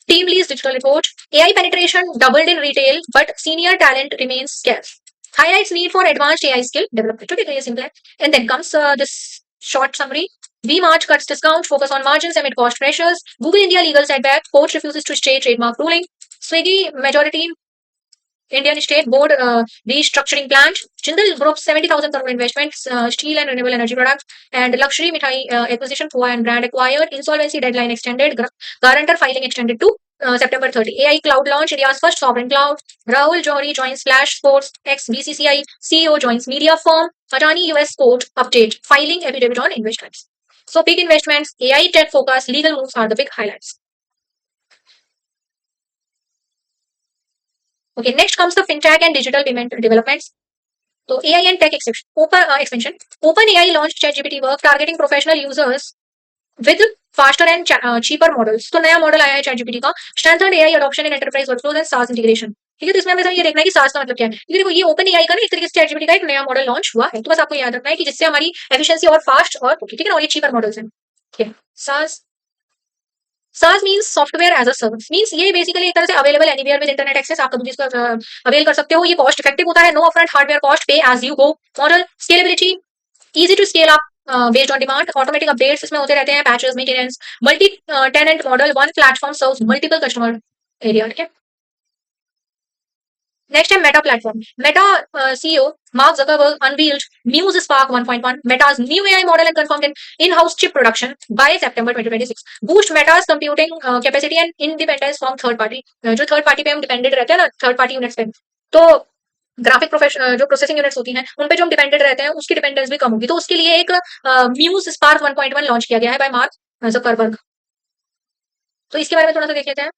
Speaker 1: Team Lee's digital report. AI penetration doubled in retail, but senior talent remains scarce. Highlights need for advanced AI skill development. Okay, very simple. And then comes this short summary. V-Mart cuts discount, focus on margins amid cost pressures. Google India legal setback, court refuses to stay trademark ruling. Swiggy majority Indian State Board restructuring plan. Jindal Group 70,000 crore investments, steel and renewable energy products, and luxury mithai acquisition, Phoa and brand acquired. Insolvency deadline extended. Guarantor filing extended to September 30. AI cloud launch, India's first sovereign cloud. Rahul Johri joins Flash Sports, ex BCCI CEO joins media firm. Adani US court update, filing affidavit on investments. So big investments, AI tech focus, legal moves are the big highlights. Okay, next comes the fintech and digital payment developments. So AI and tech expansion. OpenAI launched ChatGPT work targeting professional users with faster and cheaper models. तो नया मॉडल आया है ChatGPT का. Strengthened AI adoption in enterprise workflows and SaaS integration. ठीक है, तो इसमें हमें ये देखना है कि SaaS का मतलब क्या है. क्योंकि देखो ये OpenAI का ना एक तरीके से ChatGPT का एक नया मॉडल लॉन्च हुआ है, तो बस आपको याद रखना है कि जिससे हमारी एफिशिएंसी और फास्ट और ठीक है ना, और ये चीपर मॉडल्स हैं. ठीक है, SaaS means software as a service. Means ये basically एक तरह से available anywhere with internet access. आप कभी इसको avail कर सकते हो. ये cost effective होता है. No upfront hardware cost. Pay as you go. Model scalability. Easy to scale up based on demand. Automatic updates इसमें होते रहते हैं. Patches, maintenance. Multi tenant model. One platform serves multiple customer area. Okay. Next time Meta platform. Meta CEO Mark Zuckerberg unveiled Muse Spark 1.1, Meta's new AI model, and confirmed an in-house chip production by September 2026. Boost Meta's computing capacity and independence from third party. जो थर्ड पार्टी पे हम डिपेंडेंट रहते हैं ना, थर्ड पार्टी यूनिट्स पे, तो ग्राफिक जो प्रोसेसिंग यूनिट्स होती हैं उन पे जो हम डिपेंडेंट रहते हैं उसकी डिपेंडेंस भी कम होगी. तो उसके लिए एक म्यूज स्पार्क 1.1 लॉन्च किया गया है बाय मार्क जकरबर्ग. तो इसके बारे में थोड़ा सा देख लेते हैं.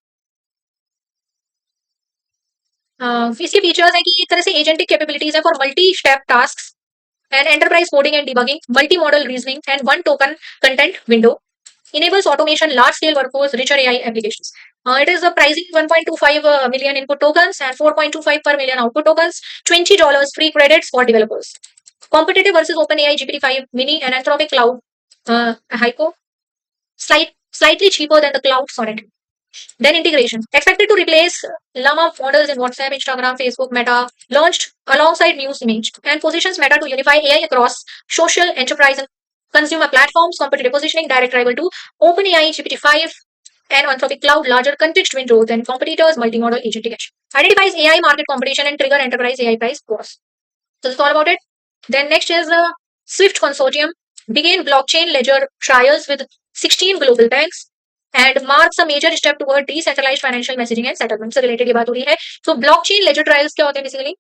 Speaker 1: इसके फीचर्स है कि एक तरह से एजेंटिक कैपेबिलिटीज है for multi step tasks and enterprise coding and debugging, multi-model reasoning, and one token content window. Enables automation, large-scale workforce, richer AI applications. It is a pricing 1.25 million input tokens and 4.25 per million output tokens. $20 free credits for developers. Competitive versus OpenAI GPT-5 Mini and Anthropic Cloud Hypo. Slightly cheaper than the Cloud Sonnet. Then integration. Expected to replace Llama models in WhatsApp, Instagram, Facebook, Meta. Launched alongside Muse Image and positions Meta to unify AI across social, enterprise, and consumer platforms. Competitive positioning, direct rival to OpenAI, GPT-5, and Anthropic Cloud. Larger context window than competitors. Multimodal agentic action. Identifies AI market competition and trigger enterprise AI price wars. So that's all about it. Then next is SWIFT consortium began blockchain ledger trials with 16 global banks and marks a major step toward decentralized financial messaging and settlement से related ये बात हो रही है. So blockchain ledger trials क्या होते हैं basically?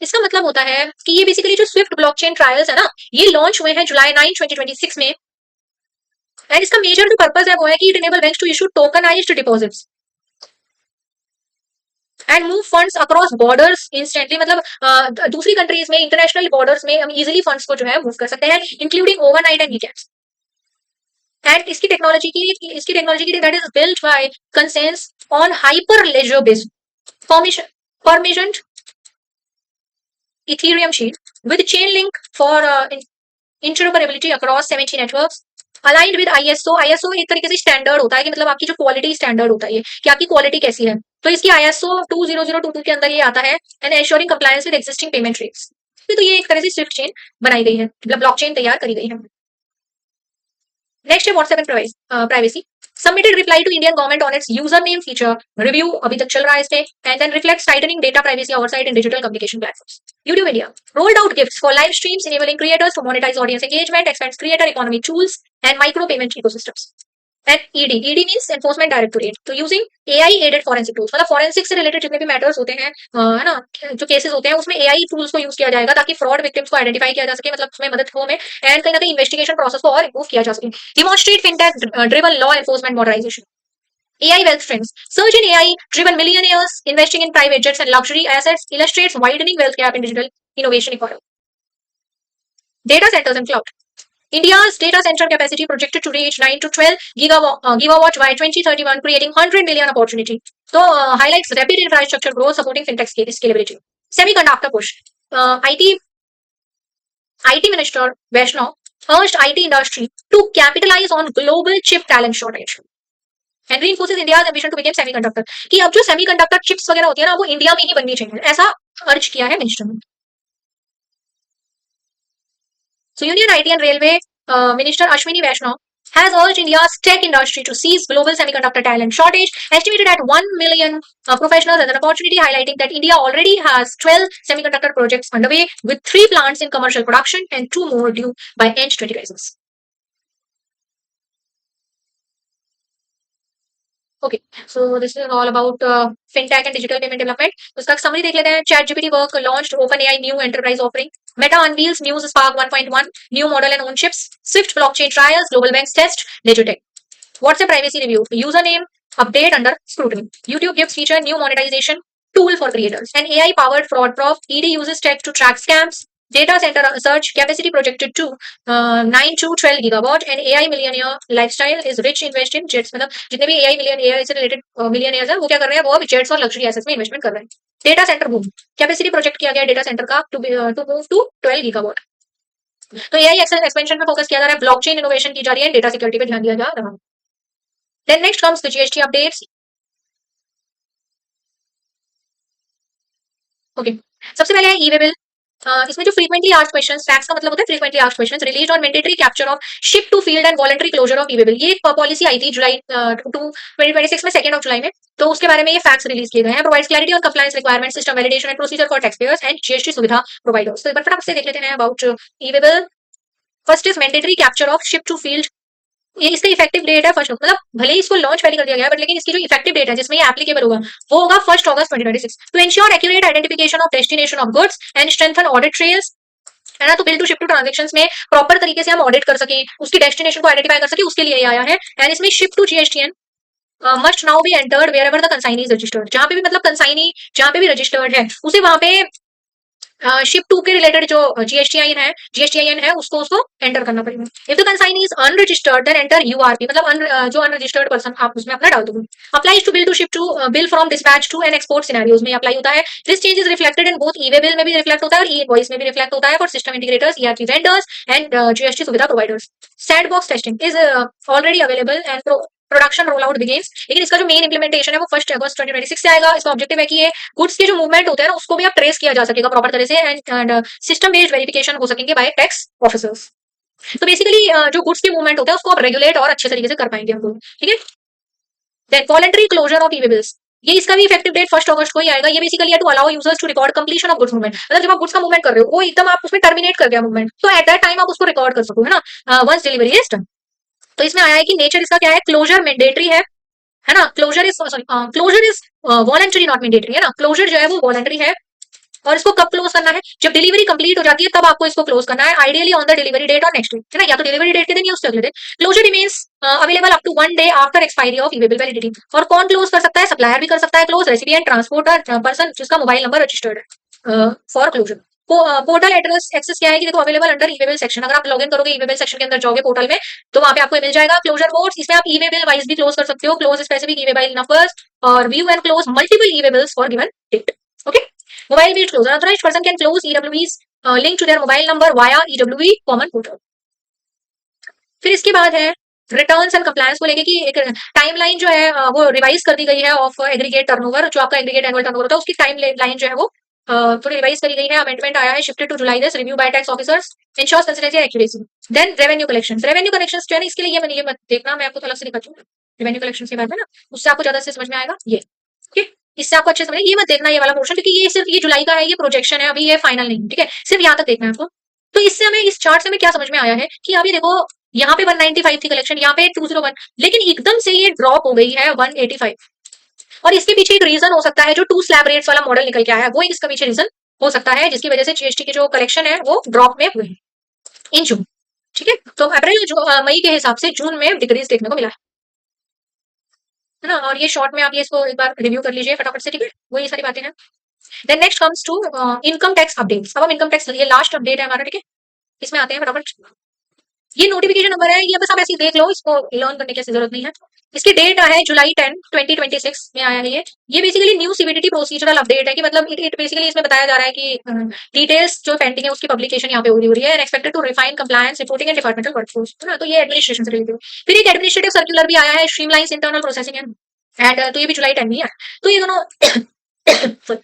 Speaker 1: इसका मतलब होता है कि ये बेसिकली जो स्विफ्ट ब्लॉकचेन ट्रायल्स है ना, ये लॉन्च हुए हैं जुलाई 9 2026 में. एंड इसका मेजर जो पर्पस है वो है कि it enable banks to issue tokenised deposits and move funds across borders instantly. मतलब दूसरी कंट्रीज में, इंटरनेशनल बॉर्डर्स में हम इजीली फंड्स को जो है मूव कर सकते हैं, including overnight and weekends. And इसकी टेक्नोलॉजी की that is built by consensus on hyper ledger based permission Ethereum sheet with chain link for interoperability across 70 networks aligned with ISO. ISO एक तरीके से स्टैंडर्ड होता है कि मतलब आपकी जो क्वालिटी स्टैंडर्ड होता है कि आपकी क्वालिटी कैसी है. तो इसकी ISO 20022 के अंदर ये आता है and assuring compliance with existing payment rates. तो ये एक तरह से स्विफ्ट चेन बनाई गई है, मतलब ब्लॉकचेन तैयार करी गई है. नेक्स्ट है WhatsApp and privacy. Submitted reply to Indian government on its username feature review अभी तक चल रहा है इस पे. And then reflects tightening data privacy oversight in digital communication platforms. YouTube India rolled out gifts for live streams enabling creators to monetize audience engagement, expands creator economy tools and micro payment ecosystems. And ED means Enforcement Directorate. तो using AI aided forensic tools, मतलब forensic से related जितने भी matters होते हैं, है ना, जो cases होते हैं उसमें AI tools को use किया जाएगा ताकि fraud victims को identify किया जा सके, मतलब उसमें मदद हो में, and कहीं ना कहीं investigation process को और improve किया जा सके. Demonstrate fintech driven law enforcement modernization. AI wealth trends. Surge in AI driven millionaires investing in private jets and luxury assets illustrates widening wealth gap in digital innovation economy. Data centers and cloud. India's data center capacity projected to reach 9 to 12 gigawatt by 2031, creating 100 million opportunity. So highlights rapid infrastructure growth supporting fintech scalability. Semiconductor push. IT Minister Vaishnav urged IT industry to capitalize on global chip talent shortage and reinforces India's ambition to become semiconductor. कि अब जो semiconductor chips वगैरह होती है ना, वो इंडिया में ही बननी चाहिए, ऐसा अर्ज किया है मिनिस्टर ने. So Union IT and Railway Minister Ashwini Vaishnav has urged India's tech industry to seize global semiconductor talent shortage, estimated at 1 million professionals as an opportunity, highlighting that India already has 12 semiconductor projects underway, with 3 plants in commercial production and 2 more due by end 2026. Okay, so this is all about fintech and digital payment development. तो इसका summary देख लेते हैं. ChatGPT work launched OpenAI new enterprise offering. Meta unveils new Spark 1.1 new model and own chips. Swift blockchain trials, global banks test, Ledger Tech. WhatsApp privacy review. Username update under scrutiny. YouTube gives feature new monetization tool for creators. And AI powered fraud prof. ED uses tech to track scams. Data center surge capacity projected to 9 to 12 gigawatt and AI millionaire lifestyle is rich invest in jets. मतलब जितने भी AI से related millionaires हैं वो क्या कर रहे हैं, वो अब jets और luxury assets में investment कर रहे हैं. Data center boom capacity project किया गया data center का to move to 12 gigawatt. तो AI expansion पे फोकस किया जा रहा है, ब्लॉकचेन इनोवेशन की जा रही है, डेटा सिक्योरिटी पे ध्यान दिया जा रहा है. Then next comes the GST updates. Okay, सबसे पहले है ई-वे बिल. इसमें जो फ्रीक्वेंटली आस्क्ड क्वेश्चंस, फैक्ट्स का मतलब होता है frequently asked questions, released on mandatory capture of ship to field and voluntary closure of e-way bill. ये एक पॉलिसी आई थी जुलाई 2026 में, 2 जुलाई में. तो उसके बारे में ये फैक्ट्स रिलीज किए गए हैं. Provides clarity on compliance requirement, system validation and procedure for tax payers and GST Suvidha providers. तो एक बार फटाफट से देख लेते हैं about e-way bill. First is mandatory capture of ship to field. ये इसका इफेक्टिव डेट है फर्स्ट, मतलब भले ही इसको लॉन्च पहले कर दिया गया है, बट लेकिन इसकी जो इफेक्टिव डेट है जिसमें ये एप्लीकेबल होगा वो होगा 1 अगस्त 2026. To ensure accurate identification of destination of goods and strengthen audit trails, है ना. तो bill to ship to transactions में प्रॉपर तरीके से हम ऑडिट कर सके, उसकी डेस्टिनेशन को आइडेंटिफाई कर सके, उसके लिए ये आया है. एंड इसमें ship to GSTN must now be entered wherever the consignee is registered. जहां पे भी मतलब कंसाइनी जहां पे भी रजिस्टर्ड है उसे वहां पे शिप टू के रिलेटेड जो जीएसटीआईएन है उसको एंटर करना पड़ेगा. If the consignee is unregistered then enter URP, मतलब जो अनरजिस्टर्ड पर्सन आप उसमें अपना डाल दो. Applies to bill to ship to bill from dispatch to and export scenarios में अप्लाई होता है. This change is reflected in both e way bill में भी रिफ्लेक्ट होता है और ई इनवॉइस में भी रिफ्लेक्ट होता है for system integrators, ERP vendors and GST Suvidha providers. Sandbox testing is already available and production roll out begins. लेकिन इसका जो मेन इंप्लीमेंटेशन है वो 1 अगस्त 2026 से आएगा. इसका ऑब्जेक्टिव है कि ये गुड्स के जो मूवमेंट होते हैं ना उसको भी अब ट्रेस किया जा सकेगा प्रॉपर तरह से एंड सिस्टम बेस्ड वेरिफिकेशन हो सकेंगे बाय टैक्स ऑफिसर्स. तो बेसिकली जो गुड्स के मूवमेंट होते हैं उसको अब रेगुलेट और अच्छे तरीके से कर पाएंगे हम लोग. ठीक है. Then voluntary closure of e-way bills. ये इसका भी इफेक्टिव डेट 1 अगस्त को ही आएगा। ये बेसिकली है to allow users to record completion of goods movement, मतलब जब आप गुड्स का मूवमेंट कर रहे हो वो एकदम आप उसमें टर्मिनेट कर दिया मूवमेंट, तो एट दैट टाइम आप उसको रिकॉर्ड कर सको, है ना, वंस डिलीवरी इज डन। तो इसमें आया है कि नेचर इसका क्या है, क्लोजर मैंडेटरी है ना, closure is sorry closure is voluntary not mandatory, है ना, क्लोजर जो है वो वॉलंटरी है। और इसको कब क्लोज करना है, जब डिलीवरी कंप्लीट हो जाती है तब आपको इसको क्लोज करना है, ideally on the delivery date और नेक्स्ट डे, है ना, या तो डिलीवरी डेट के दिन या उससे अगले दिन। Closure remains available up to 1 day after expiry of e way bill validity. और कौन क्लोज कर सकता है, सप्लायर भी कर सकता है क्लोज, रेसिपिएंट, ट्रांसपोर्टर, पर्सन जिसका मोबाइल नंबर रजिस्टर्ड है for closure. Portal address access क्या है कि देखो अवेलेबल अंडर ईवेबल सेक्शन, अगर आप लॉगिन करोगे ईवेबल सेक्शन के अंदर जाओगे पोर्टल में तो वहां पे आपको मिल जाएगा क्लोजर मोड्स। इसमें आप ईवेबल वाइज भी क्लोज कर सकते हो, क्लोज स्पेसिफिक ईवेबल नंबर्स और view and close multiple e way bills for given date. Okay, mobile based closure, authorised person can close EWBs link to their mobile number via EWB common portal. फिर इसके बाद है रिटर्न्स एंड कंप्लायंस को लेके कि एक टाइमलाइन जो है वो रिवाइज कर दी गई है ऑफ एग्रीगेट टर्नओवर, जो आपका एग्रीगेट एनुअल टर्नओवर होता है उसकी टाइम लाइन जो है वो थोड़ी रिवाइज करी गई है, अमेंडमेंट आया है, shifted to July this, review by tax officers, ensures consistency and accuracy. Then revenue collections, revenue collections जो है ना इसके लिए ये मत देखना, मैं आपको थोड़ा सा दिखाती हूँ रेवेन्यू कलेक्शंस के बारे में ना, उससे आपको ज्यादा से समझ में आएगा ये। ओके, इससे आपको अच्छे समझ, ये मत देखना ये वाला पोर्शन, क्योंकि ये सिर्फ ये जुलाई का है, ये प्रोजेक्शन है, अभी ये फाइनल नहीं, ठीक है, सिर्फ यहाँ तक देखना है आपको। तो इससे हमें इस चार्ट से हमें क्या समझ में आया है कि अभी देखो यहाँ पे 195 थी कलेक्शन, यहाँ पे 201, लेकिन एकदम से ये ड्रॉप हो गई है 185। और इसके पीछे एक रीजन हो सकता है जो 2 स्लैब रेट्स वाला मॉडल निकल के आया है, वो एक इसका पीछे रीजन हो सकता है जिसकी वजह से जीएसटी की जो कलेक्शन है वो ड्रॉप में हुए इन जून। ठीक है, तो अप्रैल मई के हिसाब से जून में डिक्रीज देखने को मिला है ना। और ये शॉर्ट में आप ये इसको एक बार रिव्यू कर लीजिए फटाफट से, ठीक है, वो ये सारी बातें हैं। Then next comes to income tax updates. अब हम इनकम टैक्स, ये लास्ट अपडेट है हमारा, ठीक है, इसमें आते हैं फटाफट। ये नोटिफिकेशन नंबर है, ये बस आप ऐसे ही देख लो, इसको लर्न करने की जरूरत नहीं है। इसकी डेट है जुलाई 10 2026 में आया है ये basically new CBDT procedural update है कि मतलब इट बेसिकली इसमें बताया जा रहा है कि डिटेल्स जो पेंडिंग है उसकी पब्लिकेशन यहाँ पे हो रही है, and expected to refine compliance reporting and departmental workforce, है ना, तो ये एडमिनिस्ट्रेशन से रिलेटेड। फिर एक एडमिनिस्ट्रेटिव सर्कुलर भी आया है, स्ट्रीमलाइंस इंटरनल प्रोसेसिंग एंड तो ये भी जुलाई 10 में है। तो ये दोनों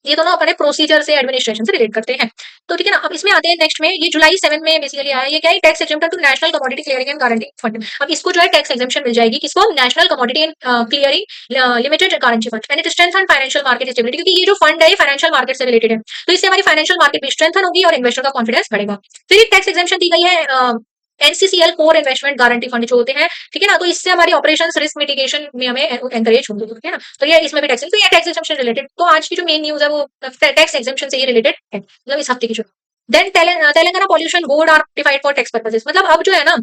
Speaker 1: ये दोनों अपने प्रोसीजर से एडमिनिस्ट्रेशन से रिलेट करते हैं। तो ठीक है ना, अब इसमें आते हैं नेक्स्ट में, ये जुलाई 7 में बेसिकली आया है, ये क्या है, tax exemption to national commodity clearing and guarantee fund. अब इसको जो है टैक्स एग्जेम्पशन मिल जाएगी, किसको, national commodity and clearing limited guarantee fund, and it strengthen financial market stability, क्योंकि ये जो फंड है फाइनेंशियल मार्केट से रिलेटेड है, तो इससे हमारी फाइनेंशियल मार्केट भी स्ट्रेंथन होगी और इन्वेस्टर का कॉन्फिडेंस बढ़ेगा। फिर एक टैक्स एग्जेम्पशन दी गई है NCCL core investment guarantee fund जो होते हैं, ठीक है ना, तो इससे हमारी ऑपरेशंस रिस्क मिटिगेशन में हमें एनकरेज होंगे, ठीक है ना, तो ये इसमें भी टैक्स, तो ये टैक्स एग्जेम्पशन रिलेटेड। तो आज की जो मेन न्यूज है वो टैक्स एग्जेम्पशन से ही रिलेटेड है, मतलब इस हफ्ते की जो। Then Telangana pollution board are notified for tax purposes, मतलब अब जो है ना,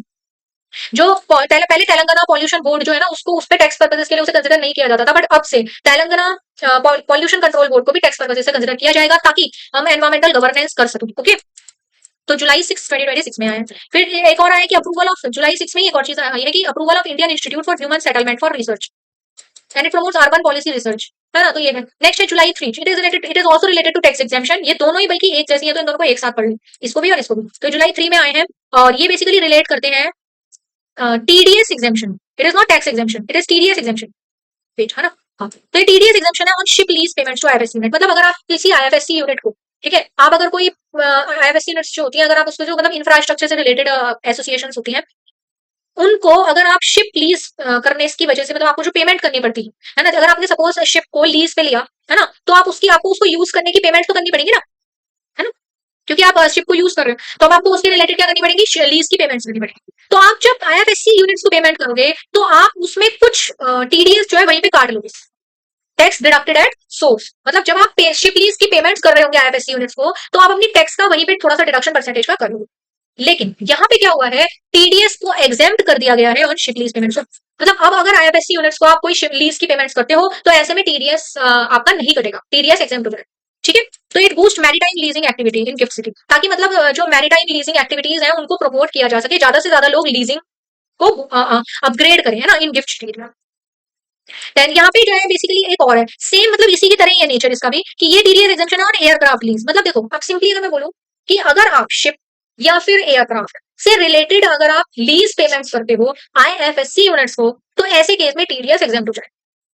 Speaker 1: जो पहले तेलंगाना पॉल्यूशन बोर्ड जो है ना उसको उस पे टैक्स पर्पसेस के लिए उसे कंसिडर नहीं किया जाता था, बट अब से तेलंगाना पॉल्यूशन कंट्रोल बोर्ड को भी टैक्स पर्पसेस से कंसिडर किया जाएगा ताकि हम एनवायरमेंटल गवर्नेंस कर सकें। ओके, तो जुलाई 6 2026 में आया। फिर एक और आया कि अप्रूवल ऑफ जुलाई 6 में एक और चीज आई है कि approval of Indian institute for human settlement for research and it promotes urban policy research, है ना, तो ये है। नेक्स्ट है जुलाई 3, it is also related to tax exemption, ये दोनों ही बल्कि एक जैसी है, तो इन दोनों को एक साथ पढ़ लें, इसको भी और इसको भी। तो जुलाई 3 में आए हैं और ये बेसिकली रिलेट करते हैं TDS exemption, it is not tax exemption, it is TDS exemption, wait, है ना, हाँ, तो ये टीडीएस एग्जेम्पशन है on ship lease payments to IFSC unit, मतलब अगर आप किसी आईएफएससी यूनिट को, ठीक है, आप अगर कोई आईएफएससी यूनिट्स जो होती है, अगर आप उसको जो मतलब इंफ्रास्ट्रक्चर से रिलेटेड एसोसिएशन होती हैं, उनको अगर आप शिप लीज करने की वजह से मतलब आपको जो पेमेंट करनी पड़ती है ना, अगर आपने सपोज शिप को लीज पे लिया, है ना, तो आप आपको उसको यूज करने की पेमेंट तो करनी पड़ेगी ना, है ना, क्योंकि आप शिप को यूज कर रहे हो, तो अब आपको उसके रिलेटेड क्या करनी पड़ेगी, लीज की पेमेंट्स करनी पड़ेगी। तो आप जब आईएफएससी यूनिट्स को पेमेंट करोगे तो आप उसमें कुछ टीडीएस जो है वहीं पे काट लोगे, टैक्स डिडक्टेड एट सोर्स, मतलब जब आप शिप लीज की पेमेंट्स कर रहे होंगे आईएफएससी यूनिट्स को, तो आप अपनी टैक्स का वहीं पे थोड़ा सा डिडक्शन परसेंटेज का कर लोगे। लेकिन यहाँ पे क्या हुआ है, टीडीएस को एग्जेम्प्ट कर दिया गया है ऑन शिप लीज पेमेंट्स, मतलब अब अगर आईएफएससी यूनिट्स को आप कोई शिप लीज की पेमेंट्स करते हो तो ऐसे में टीडीएस आपका नहीं कटेगा, टीडीएस एग्जेम्प्ट हो जाएगा, ठीक है। तो it boost maritime leasing activity in GIFT City, ताकि मतलब जो मैरीटाइम लीजिंग एक्टिविटीज है उनको प्रमोट किया जा सके, ज्यादा से ज्यादा लोग लीजिंग को अपग्रेड करें, है ना, इन गिफ्ट सिटी में। देन यहाँ पे जो है बेसिकली एक और है सेम, मतलब इसी की तरह ही है नेचर इसका भी, कि ये टीडीएस एग्जेम्पशन है और एयरक्राफ्ट लीज, मतलब देखो अब सिंपली अगर मैं बोलूं कि अगर आप शिप या फिर एयरक्राफ्ट से रिलेटेड अगर आप लीज पेमेंट्स करते हो आईएफएससी यूनिट्स को, तो ऐसे केस में टीडीएस एग्जेम्प्ट हो जाए,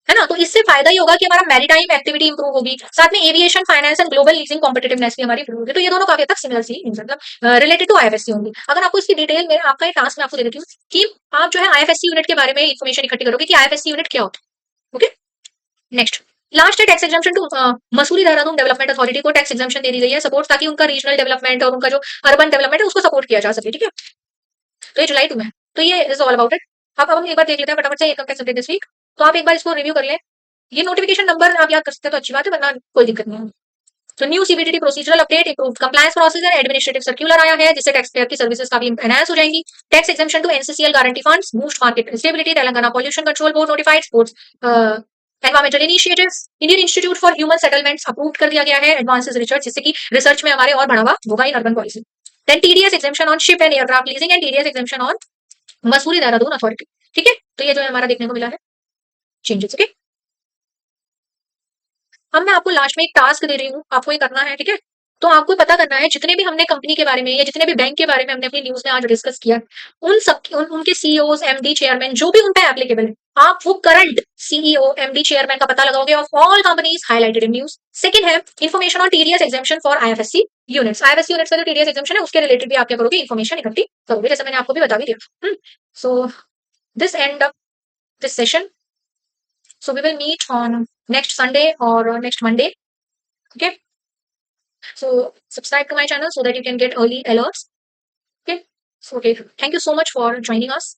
Speaker 1: है ना, तो इससे फायदा ही होगा कि हमारा मैरीटाइम एक्टिविटी इंप्रूव होगी, साथ में aviation finance and global leasing competitiveness भी हमारी इंप्रूव होगी। तो ये दोनों काफी हद तक सिमिलर सी मतलब रिलेटेड टू आईएफएससी होंगी। अगर आपको इसकी डिटेल में आपका ये टास्क मैं आपको दे देती हूँ कि आप जो है आईएफएससी यूनिट के बारे में इन्फॉर्मेशन इकट्ठी करोगे कि आईएफएससी यूनिट क्या होता है। ओके, नेक्स्ट लास्ट है tax exemption to Mussoorie Dehradun development authority को टैक्स एग्जाम्पशन दे दी गई है सपोर्ट, ताकि उनका रीजनल डेवलपमेंट और उनका जो अर्बन डेवलपमेंट है उसको सपोर्ट किया जा सके। ठीक है, तो ये जुलाई 2 में है। तो ये इज ऑल अबाउट इट। अब हम एक बार देख लेते हैं फटाफट से income tax update this week. तो आप एक बार इसको रिव्यू कर लें। ये नोटिफिकेशन नंबर आप याद कर सकते हैं तो अच्छी बात है, वरना कोई दिक्कत नहीं है। तो new CBDT procedural update, improved compliance process है, एडमिनिस्ट्रेटिव सर्कुलर आया है जिससे टैक्स पेयर की सर्विसेज काफी एनहांस हो जाएंगी। Tax exemption to NCCL guarantee funds, boost market stability, Telangana pollution control board notified, sports environmental initiatives, Indian institute for human settlements approve कर दिया गया है, एडवांसेस रिसर्च, जिससे कि रिसर्च में हमारे और बढ़ावा होगा in urban policy. Then TDS exemption on ship and aircraft leasing and TDS exemption on Mussoorie Dehradun authority. ठीक है, तो ये जो है हमारा देखने को मिला है चेंजेस। ओके, अब मैं आपको लास्ट में एक टास्क दे रही हूँ, आपको ये करना है। ठीक है, तो आपको पता करना है जितने भी हमने कंपनी के बारे में या जितने भी बैंक के बारे में हमने अपनी न्यूज में आज डिस्कस किया, उन सब उनके सीईओ एमडी चेयरमैन जो भी उन पे एप्लीकेबल है, आप वो करंट सीईओ एमडी चेयरमैन का पता लगाओगे of all companies highlighted in news. Second है information on TDS exemption for IFSC units, IFSC units का जो टीडीएस एग्जेम्पशन है उसके रिलेटेड भी आप क्या करोगे, इन्फॉर्मेशन इकट्ठी करोगे, जैसे मैंने आपको भी बता भी दिया। So this and up this session, so we will meet on next Sunday or next Monday. Okay, so subscribe to my channel so that you can get early alerts. Okay, so okay, thank you so much for joining us.